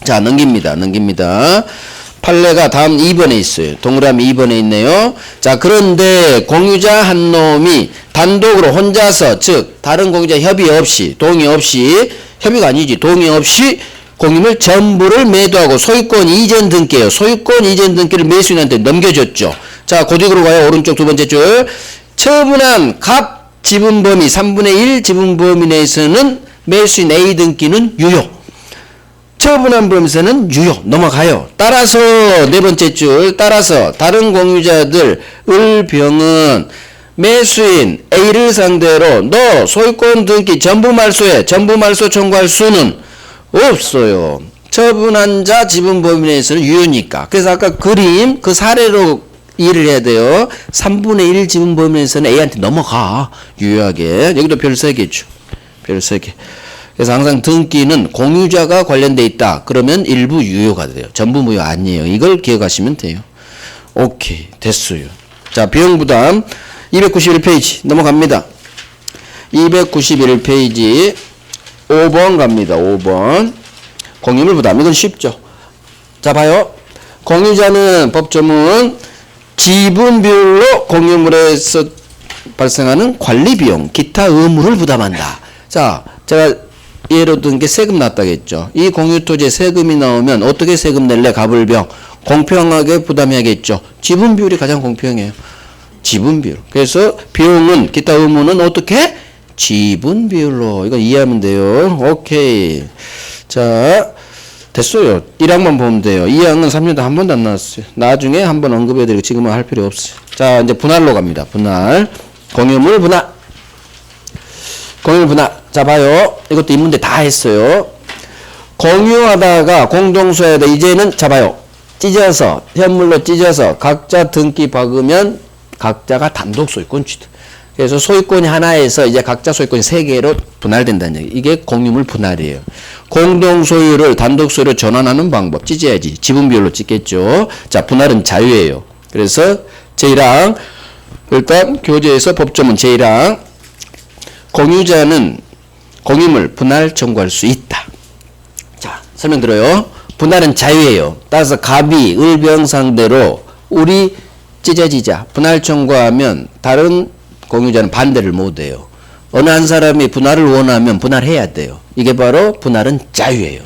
자, 넘깁니다. 판례가 다음 2번에 있어요. 동그라미 2번에 있네요. 자, 그런데 공유자 한 놈이 단독으로 혼자서, 즉 다른 공유자 협의 없이, 동의 없이, 협의가 아니지, 동의 없이 공유물 전부를 매도하고 소유권 이전 등기예요. 소유권 이전 등기를 매수인한테 넘겨줬죠. 자, 고딕으로 가요. 오른쪽 두 번째 줄. 처분한 갑 지분 범위 3분의 1 지분 범위 내에서는 매수인 A 등기는 유효. 처분한 범위에서는 유효. 넘어가요. 따라서 네 번째 줄. 따라서 다른 공유자들 을병은 매수인 A를 상대로 너 소유권 등기 전부 말소해. 전부 말소 청구할 수는 없어요. 처분한 자 지분 범위 내에서는 유효니까. 그래서 아까 그림 그 사례로 이해를 해야 돼요. 3분의 1 지분 범위 내에서는 A한테 넘어가. 유효하게. 여기도 별 3개죠. 별 3개. 그래서 항상 등기는 공유자가 관련돼 있다. 그러면 일부 유효가 돼요. 전부 무효 아니에요. 이걸 기억하시면 돼요. 오케이. 됐어요. 자, 비용부담 291페이지 넘어갑니다. 291페이지 5번 갑니다. 5번. 공유물 부담. 이건 쉽죠. 자, 봐요. 공유자는 법조문 지분 비율로 공유물에서 발생하는 관리 비용, 기타 의무를 부담한다. 자, 제가 예로 든 게 세금 났다겠죠. 이 공유토지에 세금이 나오면 어떻게 세금 낼래? 갑을병. 공평하게 부담해야겠죠. 지분 비율이 가장 공평해요. 지분 비율. 그래서 비용은, 기타 의무는 어떻게? 지분 비율로. 이거 이해하면 돼요. 오케이. 자, 됐어요. 1항만 보면 돼요. 2항은 3년도 한 번도 안 나왔어요. 나중에 한번 언급해드리고 지금은 할 필요 없어요. 자, 이제 분할로 갑니다. 분할. 공유물 분할. 공유물 분할. 자, 봐요. 이것도 이 문제 다 했어요. 공유하다가 공동소유하다. 이제는 자, 봐요. 찢어서, 현물로 찢어서 각자 등기 박으면 각자가 단독 소유권 취득. 그래서 소유권이 하나에서 이제 각자 소유권이 3개로 분할된다는 얘기. 이게 공유물 분할이에요. 공동소유를 단독소유로 전환하는 방법. 찢어야지. 지분 비율로 찢겠죠. 자, 분할은 자유예요. 그래서 제1항. 일단 교재에서 법조문 제1항. 공유자는 공유물 분할 청구할 수 있다. 자, 설명 들어요. 분할은 자유예요. 따라서 갑이 을병 상대로 우리 찢어지자 분할 청구하면 다른 공유자는 반대를 못해요. 어느 한 사람이 분할을 원하면 분할해야 돼요. 이게 바로 분할은 자유예요.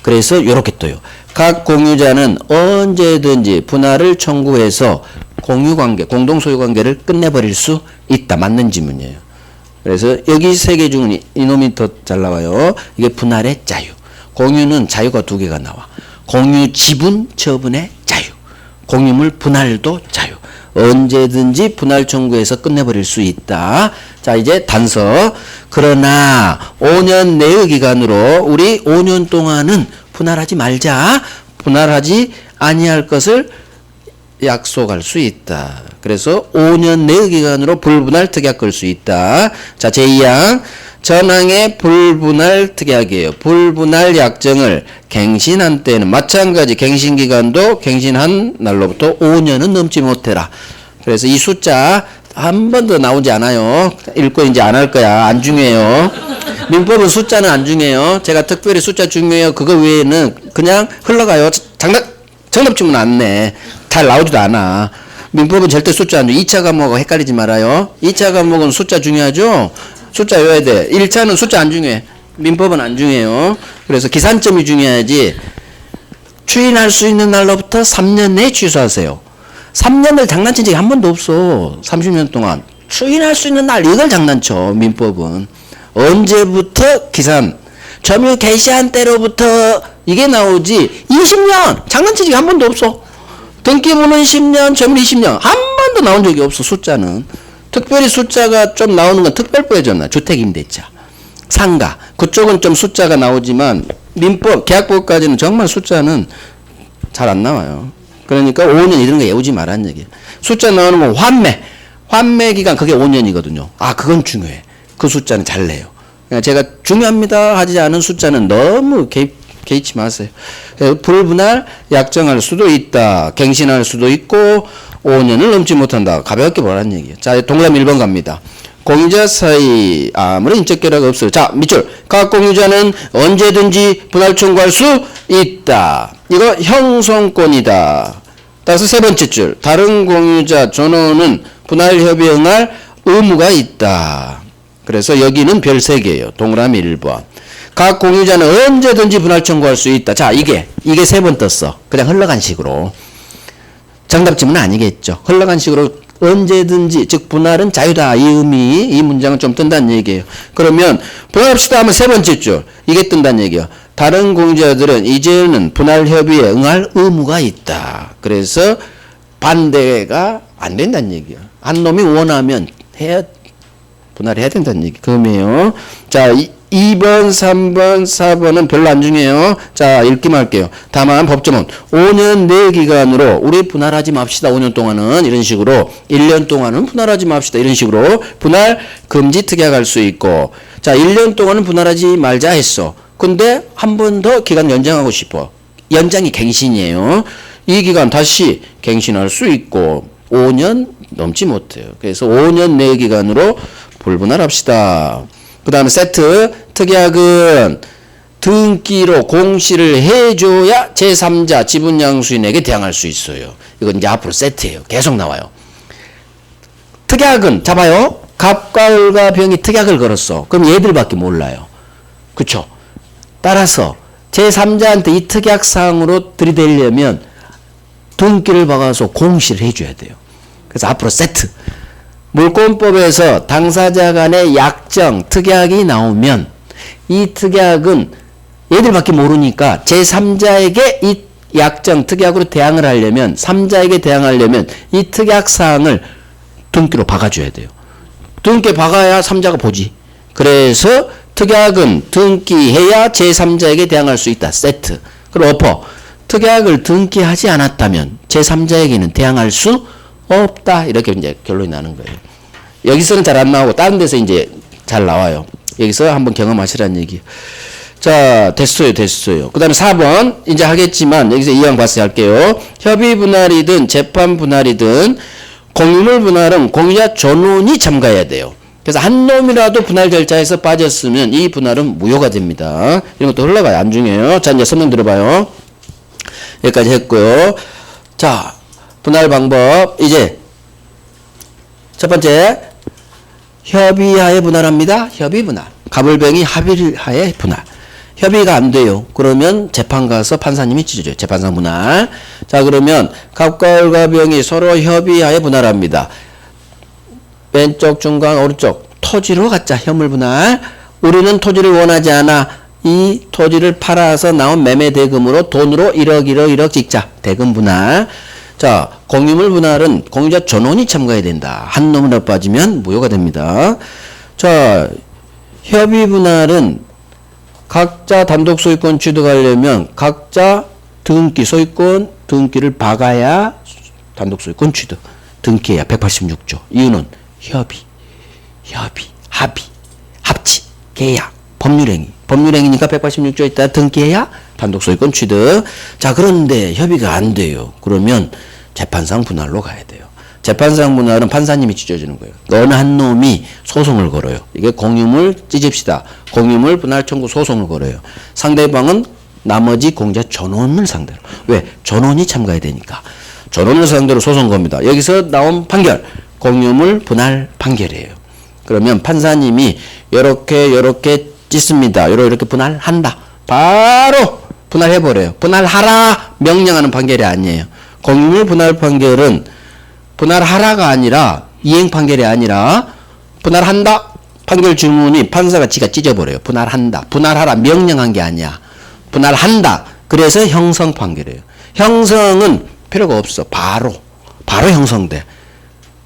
그래서 이렇게 떠요. 각 공유자는 언제든지 분할을 청구해서 공유관계, 공동소유관계를 끝내버릴 수 있다. 맞는 지문이에요. 그래서 여기 3개 중 이놈이 더 잘 나와요. 이게 분할의 자유. 공유는 자유가 2개가 나와. 공유 지분 처분의 자유. 공유물 분할도 자유. 언제든지 분할 청구해서 끝내버릴 수 있다. 자, 이제 단서. 그러나 5년 내의 기간으로 우리 5년 동안은 분할하지 말자. 분할하지 아니할 것을 약속할 수 있다. 그래서 5년 내의 기간으로 불분할 특약 걸 수 있다. 자, 제2항. 전항의 불분할 특약이에요. 불분할 약정을 갱신한 때는 마찬가지 갱신기간도 갱신한 날로부터 5년은 넘지 못해라. 그래서 이 숫자 한 번도 나오지 않아요. 읽고 이제 안 할 거야. 안 중요해요. 민법은 숫자는 안 중요해요. 제가 특별히 숫자 중요해요. 그거 외에는 그냥 흘러가요. 정답 주면 안 내. 잘 나오지도 않아. 민법은 절대 숫자 안 중요해. 2차 과목하고 헷갈리지 말아요. 2차 과목은 숫자 중요하죠? 숫자 외워야 돼. 1차는 숫자 안 중요해. 민법은 안 중요해요. 그래서 기산점이 중요하지. 추인할 수 있는 날로부터 3년 내에 취소하세요. 3년을 장난친 적이 한 번도 없어. 30년 동안. 추인할 수 있는 날 이걸 장난쳐. 민법은. 언제부터 기산. 점유 개시한 때로부터 이게 나오지. 20년 장난친 적이 한 번도 없어. 등기부는 10년, 점유 20년. 한 번도 나온 적이 없어. 숫자는. 특별히 숫자가 좀 나오는 건 특별부에잖아. 주택임대차. 상가. 그쪽은 좀 숫자가 나오지만 민법, 계약법까지는 정말 숫자는 잘 안 나와요. 그러니까 5년 이런 거 외우지 말라는 얘기예요. 숫자 나오는 건 환매. 환매 기간 그게 5년이거든요. 아, 그건 중요해. 그 숫자는 잘 내요. 그러니까 제가 중요합니다 하지 않은 숫자는 너무 개의치 마세요. 불분할 약정할 수도 있다. 갱신할 수도 있고 5년을 넘지 못한다. 가볍게 보라는 얘기예요. 자, 동그라미 1번 갑니다. 공유자 사이 아무런 인적 결여가 없어요. 자, 밑줄. 각 공유자는 언제든지 분할 청구할 수 있다. 이거 형성권이다. 따라서 세 번째 줄. 다른 공유자 전원은 분할 협의에 응할 의무가 있다. 그래서 여기는 별 3개예요. 동그라미 1번. 각 공유자는 언제든지 분할 청구할 수 있다. 자, 이게 3번 떴어. 그냥 흘러간 식으로. 정답지문은 아니겠죠. 흘러간 식으로 언제든지, 즉 분할은 자유다. 이 의미, 이 문장은 좀 뜬다는 얘기예요. 그러면 분할합시다 하면 세 번째 줄. 이게 뜬다는 얘기예요. 다른 공유자들은 이제는 분할 협의에 응할 의무가 있다. 그래서 반대가 안 된다는 얘기예요. 한 놈이 원하면 분할해야 된다는 얘기. 그럼요. 자, 2번, 3번, 4번은 별로 안 중요해요. 자, 읽기만 할게요. 다만 법조문 5년 내 기간으로 우리 분할하지 맙시다. 5년 동안은 이런 식으로 1년 동안은 분할하지 맙시다. 이런 식으로 분할 금지 특약할 수 있고 자, 1년 동안은 분할하지 말자 했어. 근데 한 번 더 기간 연장하고 싶어. 연장이 갱신이에요. 이 기간 다시 갱신할 수 있고 5년 넘지 못해요. 그래서 5년 내 기간으로 불분할합시다. 그 다음에 세트. 특약은 등기로 공시를 해줘야 제3자 지분양수인에게 대항할 수 있어요. 이건 이제 앞으로 세트예요. 계속 나와요. 특약은 잡아요. 갑과 을과 병이 특약을 걸었어. 그럼 얘들밖에 몰라요. 그쵸? 따라서 제3자한테 이 특약사항으로 들이대려면 등기를 박아서 공시를 해줘야 돼요. 그래서 앞으로 세트. 물권법에서 당사자 간의 약정, 특약이 나오면 이 특약은 얘들밖에 모르니까 제3자에게 이 약정, 특약으로 대항을 하려면 3자에게 대항하려면 이 특약사항을 등기로 박아줘야 돼요. 등기에 박아야 3자가 보지. 그래서 특약은 등기해야 제3자에게 대항할 수 있다. 세트. 그리고 어퍼. 특약을 등기하지 않았다면 제3자에게는 대항할 수 없다. 이렇게 이제 결론이 나는 거예요. 여기서는 잘 안 나오고 다른 데서 이제 잘 나와요. 여기서 한번 경험하시라는 얘기. 자, 됐어요. 그 다음에 4번 이제 하겠지만 여기서 이왕 봤어요. 할게요. 협의 분할이든 재판 분할이든 공유물 분할은 공유자 전원이 참가해야 돼요. 그래서 한 놈이라도 분할 절차에서 빠졌으면 이 분할은 무효가 됩니다. 이런 것도 흘러가요. 안 중요해요. 자, 이제 설명 들어봐요. 여기까지 했고요. 자, 분할 방법. 이제 첫 번째 협의하에 분할합니다. 협의 분할. 갑을병이 합의하에 분할. 협의가 안 돼요. 그러면 재판 가서 판사님이 찢어줘요. 재판상 분할. 자, 그러면 갑과 을과 병이 서로 협의하에 분할합니다. 왼쪽, 중간, 오른쪽 토지로 갖자. 현물 분할. 우리는 토지를 원하지 않아. 이 토지를 팔아서 나온 매매 대금으로 돈으로 1억 찍자. 대금 분할. 자, 공유물 분할은 공유자 전원이 참가해야 된다. 한 놈이나 빠지면 무효가 됩니다. 자, 협의 분할은 각자 단독 소유권 취득하려면 각자 등기, 소유권 등기를 박아야 단독 소유권 취득. 등기해야 186조. 이유는 협의, 합의, 합치, 계약, 법률행위. 법률행위니까 186조에 있다 등기해야 단독 소유권 취득. 자, 그런데 협의가 안 돼요. 그러면 재판상 분할로 가야 돼요. 재판상 분할은 판사님이 찢어주는 거예요. 어느 한 놈이 소송을 걸어요. 이게 공유물 찢읍시다. 공유물 분할 청구 소송을 걸어요. 상대방은 나머지 공자 전원을 상대로. 왜? 전원이 참가해야 되니까. 전원을 상대로 소송 겁니다. 여기서 나온 판결, 공유물 분할 판결이에요. 그러면 판사님이 요렇게 찢습니다. 요렇게 분할한다. 바로 분할해버려요. 분할하라 명령하는 판결이 아니에요. 공유물 분할 판결은 분할하라가 아니라 이행 판결이 아니라 분할한다. 판결 주문이 판사가 지가 찢어버려요. 분할한다. 분할하라 명령한 게 아니야. 분할한다. 그래서 형성 판결이에요. 형성은 필요가 없어. 바로 형성돼.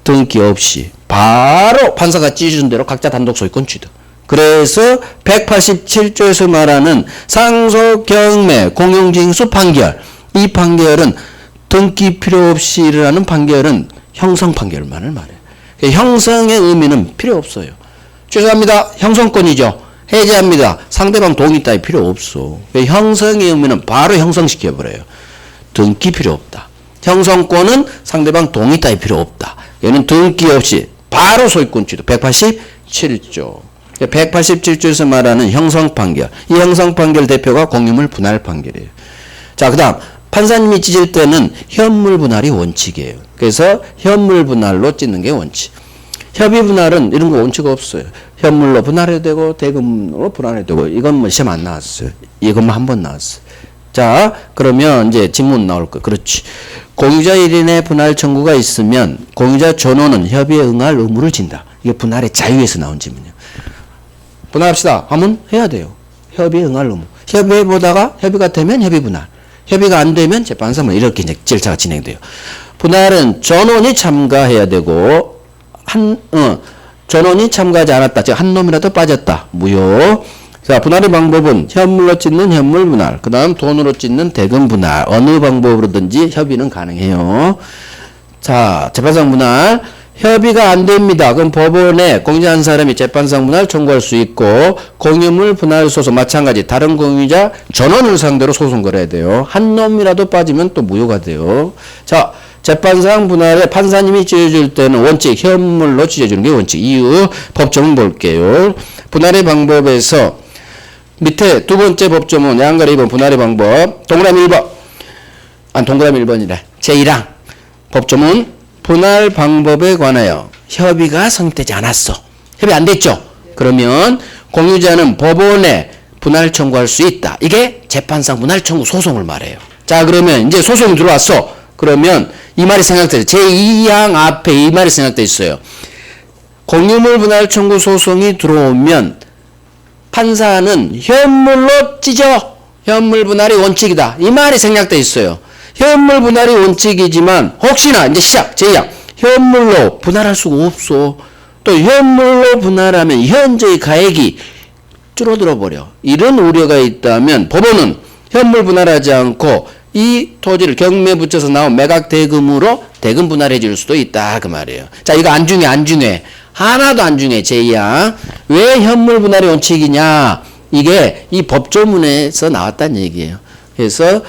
등기 없이 바로 판사가 찢은 대로 각자 단독 소유권 취득. 그래서 187조에서 말하는 상속 경매 공용징수 판결, 이 판결은 등기 필요 없이 일어나는 판결은 형성 판결만을 말해요. 형성의 의미는 필요 없어요. 죄송합니다. 형성권이죠. 해제합니다. 상대방 동의 따위 필요 없어. 형성의 의미는 바로 형성시켜버려요. 등기 필요 없다. 형성권은 상대방 동의 따위 필요 없다. 얘는 등기 없이 바로 소유권 취득. 187조. 187조에서 말하는 형성 판결. 이 형성 판결 대표가 공유물 분할 판결이에요. 자, 그 다음 판사님이 찢을 때는 현물 분할이 원칙이에요. 그래서 현물 분할로 찢는 게 원칙. 협의 분할은 이런 거 원칙 없어요. 현물로 분할해도 되고 대금으로 분할해도 되고. 이건 뭐 시험 안 나왔어요. 이것만 한 번 나왔어요. 자, 그러면 이제 질문 나올 거예요. 그렇지. 공유자 1인의 분할 청구가 있으면 공유자 전원은 협의에 응할 의무를 진다. 이게 분할의 자유에서 나온 질문이에요. 분할합시다 하면 해야 돼요. 협의에 응할 의무. 협의해보다가 협의가 되면 협의 분할. 협의가 안 되면 재판사면 이렇게 이제 절차가 진행돼요. 분할은 전원이 참가해야 되고 전원이 참가하지 않았다. 즉 한 놈이라도 빠졌다. 무효. 자, 분할의 방법은 현물로 찢는 현물 분할, 그 다음 돈으로 찢는 대금 분할. 어느 방법으로든지 협의는 가능해요. 자, 재판상 분할. 협의가 안 됩니다. 그럼 법원에 공유자 한 사람이 재판상 분할 청구할 수 있고, 공유물 분할 소송 마찬가지 다른 공유자 전원을 상대로 소송 걸어야 돼요. 한 놈이라도 빠지면 또 무효가 돼요. 자, 재판상 분할에 판사님이 찢어줄 때는 원칙 현물로 찢어주는 게 원칙. 이유 법조문 볼게요. 분할의 방법에서 밑에 두 번째 법조문 양가리 2번 분할의 방법 동그라미 1번 동그라미 1번이래. 제1항 법조문 분할 방법에 관하여 협의가 성립되지 않았어. 협의 안 됐죠? 그러면 공유자는 법원에 분할 청구할 수 있다. 이게 재판상 분할 청구 소송을 말해요. 자, 그러면 이제 소송이 들어왔어. 그러면 이 말이 생각돼요. 제2항 앞에 이 말이 생각돼 있어요. 공유물 분할 청구 소송이 들어오면 판사는 현물로 찢어. 현물 분할이 원칙이다. 이 말이 생략돼 있어요. 현물 분할이 원칙이지만 혹시나 이제 시작 제2항 현물로 분할할 수가 없어. 또 현물로 분할하면 현저히 가액이 줄어들어 버려. 이런 우려가 있다면 법원은 현물 분할하지 않고 이 토지를 경매에 붙여서 나온 매각 대금으로 대금 분할해 줄 수도 있다 그 말이에요. 자, 이거 안 중요해. 하나도 안 중요해. 제2항. 왜 현물 분할이 원칙이냐? 이게 이 법조문에서 나왔다는 얘기예요. 그래서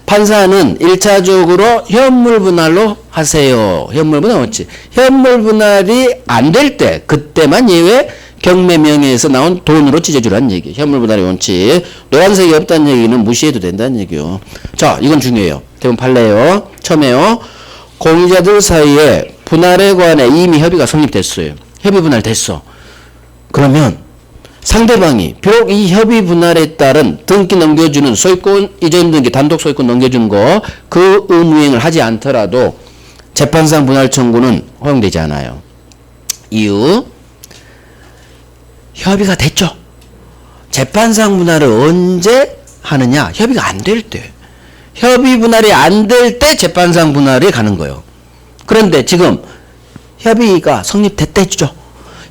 판사는 1차적으로 현물 분할로 하세요. 현물 분할 원칙. 현물 분할이 안 될 때 그때만 예외 경매 명예에서 나온 돈으로 찢어주라는 얘기예요. 현물 분할의 원칙. 노란색이 없다는 얘기는 무시해도 된다는 얘기요. 자, 이건 중요해요. 대본 판례요. 처음에요. 공유자들 사이에 분할에 관해 이미 협의가 성립됐어요. 협의 분할 됐어. 그러면 상대방이 비록 이 협의 분할에 따른 등기 넘겨주는 소유권 이전 등기 단독 소유권 넘겨주는 거 그 의무행을 하지 않더라도 재판상 분할 청구는 허용되지 않아요. 이유 협의가 됐죠. 재판상 분할을 언제 하느냐? 협의가 안 될 때. 협의 분할이 안 될 때 재판상 분할이 가는 거예요. 그런데 지금 협의가 성립됐다죠.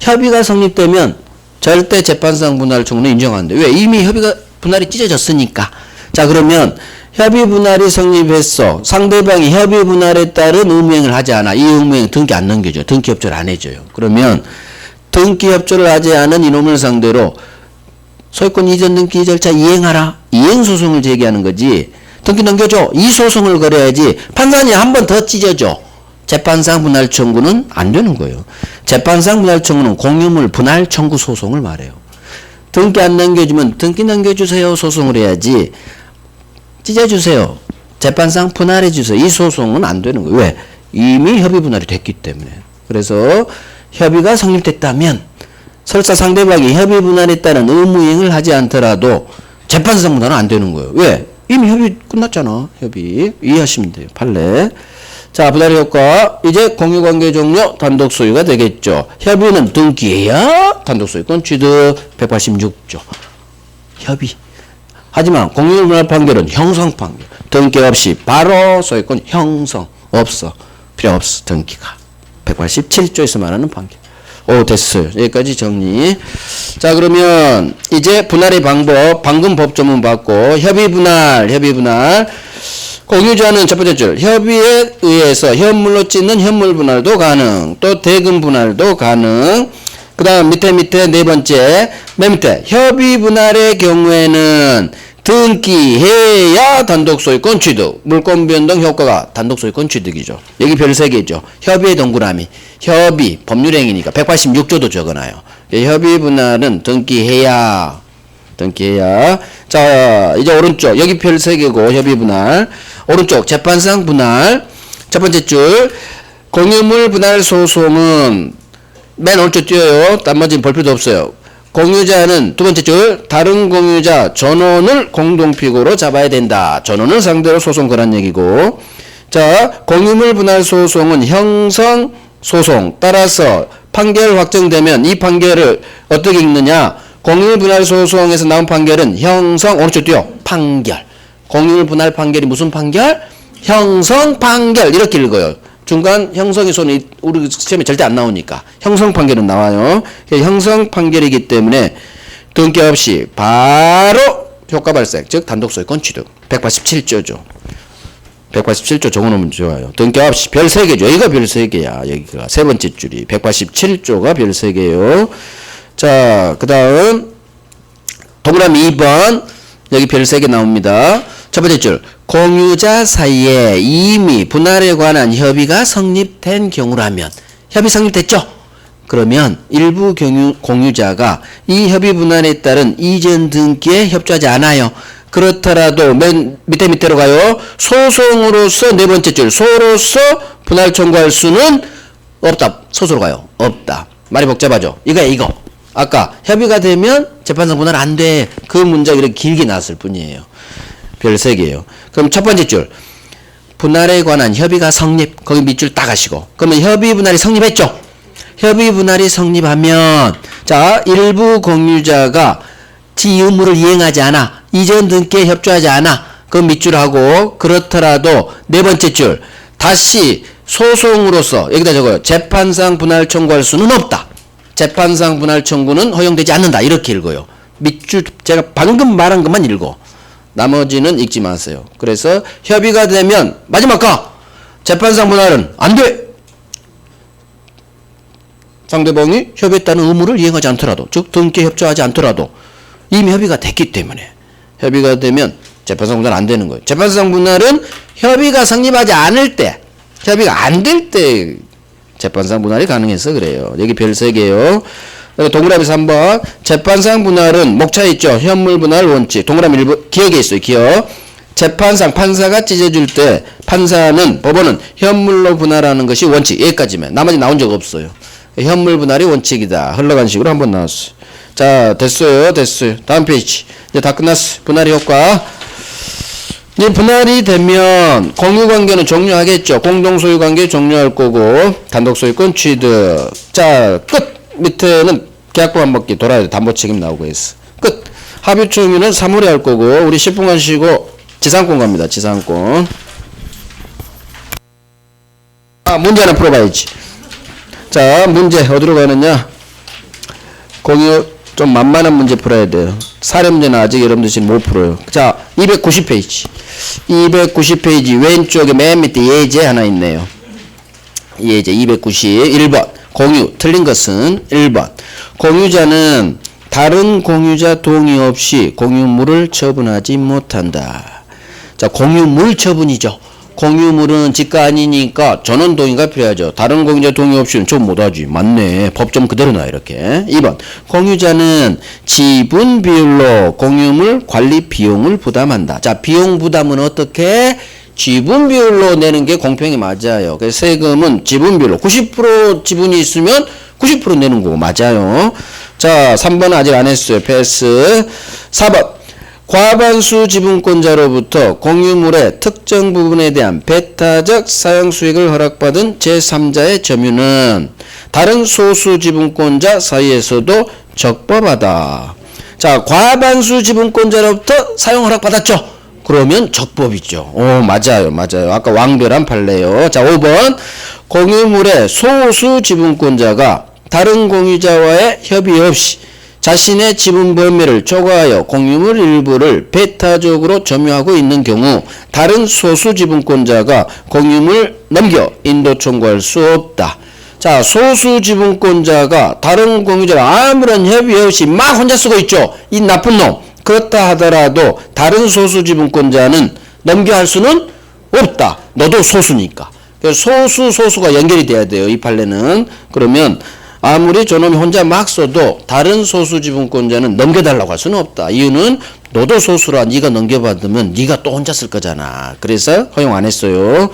협의가 성립되면 절대 재판상 분할 청구는 인정하는데 왜? 이미 협의가 분할이 찢어졌으니까. 자, 그러면 협의 분할이 성립했어. 상대방이 협의 분할에 따른 의무행을 하지 않아. 이 의무행 등기 안 넘겨줘. 등기 협조를 안 해줘요. 그러면 등기 협조를 하지 않은 이놈을 상대로 소유권 이전 등기 절차 이행하라. 이행 소송을 제기하는 거지. 등기 넘겨줘. 이 소송을 걸어야지. 판사님 한 번 더 찢어줘. 재판상 분할 청구는 안 되는 거예요. 재판상 분할 청구는 공유물 분할 청구 소송을 말해요. 등기 안 남겨주면 등기 남겨주세요 소송을 해야지 찢어주세요. 재판상 분할해주세요. 이 소송은 안 되는 거예요. 왜? 이미 협의 분할이 됐기 때문에. 그래서 협의가 성립됐다면 설사 상대방이 협의 분할에 따른 의무이행을 하지 않더라도 재판상 분할은 안 되는 거예요. 왜? 이미 협의 끝났잖아. 협의. 이해하시면 돼요. 판례. 자, 분할의 효과. 이제 공유관계 종료 단독 소유가 되겠죠. 협의는 등기해야 단독 소유권 취득 186조. 협의. 하지만 공유물 분할 판결은 형성 판결. 등기 없이 바로 소유권 형성. 없어. 필요 없어. 등기가. 187조에서 말하는 판결. 오, 됐어요. 여기까지 정리. 자, 그러면 이제 분할의 방법, 방금 법조문 받고 협의 분할. 공유자는 첫 번째 줄 협의에 의해서 현물로 찢는 현물 분할도 가능. 또 대금 분할도 가능. 그 다음 밑에 네 번째 맨 밑에 협의 분할의 경우에는 등기해야 단독 소유권 취득. 물권 변동 효과가 단독 소유권 취득이죠. 여기 별 3개죠. 협의의 동그라미. 협의 법률행위니까 186조도 적어놔요. 협의 분할은 등기해야. 자, 이제 오른쪽 여기 별 3개고 협의 분할. 오른쪽 재판상 분할. 첫 번째 줄 공유물 분할 소송은 맨 오른쪽 띄어요. 나머지는 볼 필요도 없어요. 공유자는 두 번째 줄 다른 공유자 전원을 공동피고로 잡아야 된다. 전원을 상대로 소송 거란 얘기고. 자, 공유물 분할 소송은 형성 소송. 따라서 판결 확정되면 이 판결을 어떻게 읽느냐? 공유물 분할 소송에서 나온 판결은 형성 오른쪽 띄어 판결. 공유물 분할 판결이 무슨 판결? 형성 판결. 이렇게 읽어요. 중간 형성의 손이 우리 시험에 절대 안 나오니까 형성 판결은 나와요. 형성 판결이기 때문에 등기 없이 바로 효과 발생, 즉 단독 소유권 취득. 187조죠. 187조 적어놓으면 좋아요. 등기 없이 별 3개죠. 여기가 별 3개야. 여기가 세 번째 줄이 187조가 별 3개요. 자, 그 다음 동그라미 2번 여기 별 3개 나옵니다. 첫 번째 줄 공유자 사이에 이미 분할에 관한 협의가 성립된 경우라면 협의 성립됐죠? 그러면 일부 공유자가 이 협의 분할에 따른 이전 등기에 협조하지 않아요. 그렇더라도 맨 밑으로 가요. 소송으로서 네 번째 줄 소로서 분할 청구할 수는 없다. 소수로 가요. 없다. 말이 복잡하죠? 이거. 아까 협의가 되면 재판상 분할 안 돼. 그 문장이 이렇게 길게 나왔을 뿐이에요. 별 3개예요. 그럼 첫 번째 줄 분할에 관한 협의가 성립. 거기 밑줄 딱 하시고. 그러면 협의 분할이 성립했죠? 협의 분할이 성립하면 자, 일부 공유자가 지 의무를 이행하지 않아. 이전 등기에 협조하지 않아. 그 밑줄하고 그렇더라도 네 번째 줄 다시 소송으로서 여기다 적어요. 재판상 분할 청구할 수는 없다. 재판상 분할 청구는 허용되지 않는다. 이렇게 읽어요. 밑줄 제가 방금 말한 것만 읽어. 나머지는 읽지 마세요. 그래서 협의가 되면 마지막 가 재판상 분할은 안 돼. 상대방이 협의했다는 의무를 이행하지 않더라도 즉 등기에 협조하지 않더라도 이미 협의가 됐기 때문에 협의가 되면 재판상 분할 안 되는 거예요. 재판상 분할은 협의가 성립하지 않을 때 협의가 안 될 때 재판상 분할이 가능해서 그래요. 여기 별 3개요. 동그라미 3번 재판상 분할은 목차 있죠. 현물 분할 원칙. 동그라미 1번 기억에 있어요. 기억. 재판상 판사가 찢어줄 때 판사는 법원은 현물로 분할하는 것이 원칙. 여기까지만. 나머지 나온 적 없어요. 현물 분할이 원칙이다. 흘러간 식으로 한번 나왔어요. 자, 됐어요. 다음 페이지. 이제 다 끝났어. 분할의 효과. 이제 분할이 되면 공유관계는 종료하겠죠. 공동소유관계 종료할 거고 단독소유권 취득. 자, 끝. 밑에는 계약부 한 바퀴 돌아야 돼. 담보 책임 나오고 있어. 끝. 합의 총리는 3월에 할 거고 우리 10분간 쉬고 지상권 갑니다. 지상권. 문제 하나 풀어봐야지. 자, 문제 어디로 가느냐? 공유 좀 만만한 문제 풀어야 돼요. 사례 문제는 아직 여러분들 지금 못 풀어요. 자, 290페이지. 290페이지 왼쪽에 맨 밑에 예제 하나 있네요. 예제 291번. 공유. 틀린 것은 1번. 공유자는 다른 공유자 동의 없이 공유물을 처분하지 못한다. 자, 공유물 처분이죠. 공유물은 지가 아니니까 전원 동의가 필요하죠. 다른 공유자 동의 없이는 좀 못하지. 맞네. 법정 그대로 나 이렇게. 2번 공유자는 지분 비율로 공유물 관리 비용을 부담한다. 자, 비용 부담은 어떻게? 지분 비율로 내는 게 공평히 맞아요. 그래서 세금은 지분 비율로 90% 지분이 있으면 90% 내는 거고 맞아요. 자, 3번은 아직 안 했어요. 패스. 4번 과반수 지분권자로부터 공유물의 특정 부분에 대한 배타적 사용 수익을 허락받은 제3자의 점유는 다른 소수 지분권자 사이에서도 적법하다. 자, 과반수 지분권자로부터 사용 허락받았죠. 그러면 적법이죠. 오, 맞아요. 맞아요. 아까 왕별한 판례요. 자, 5번 공유물의 소수 지분권자가 다른 공유자와의 협의 없이 자신의 지분 범위를 초과하여 공유물 일부를 배타적으로 점유하고 있는 경우 다른 소수 지분권자가 공유물 넘겨 인도 청구할 수 없다. 자, 소수 지분권자가 다른 공유자랑 아무런 협의 없이 막 혼자 쓰고 있죠. 이 나쁜 놈. 그렇다 하더라도 다른 소수 지분권자는 넘겨 할 수는 없다. 너도 소수니까. 그래서 소수가 연결이 돼야 돼요. 이 판례는. 그러면 아무리 저놈이 혼자 막 써도 다른 소수 지분권자는 넘겨달라고 할 수는 없다. 이유는 너도 소수라 네가 넘겨받으면 네가 또 혼자 쓸 거잖아. 그래서 허용 안 했어요.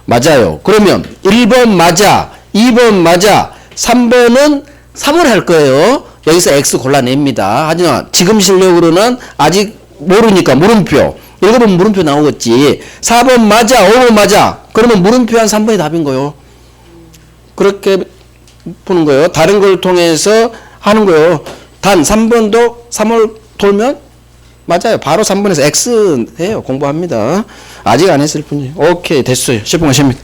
맞아요. 그러면 1번 맞아, 2번 맞아, 3번은 3을 할 거예요. 여기서 X 골라냅니다. 하지만 지금 실력으로는 아직 모르니까 물음표. 읽어보면 물음표 나오겠지. 4번 맞아, 5번 맞아. 그러면 물음표 한 3번이 답인 거예요. 그렇게 푸는 거예요. 다른 걸 통해서 하는 거예요. 단 3번도 3월 돌면 맞아요. 바로 3번에서 X 해요. 공부합니다. 아직 안 했을 뿐이에요. 오케이, 됐어요. 10분 하십니다.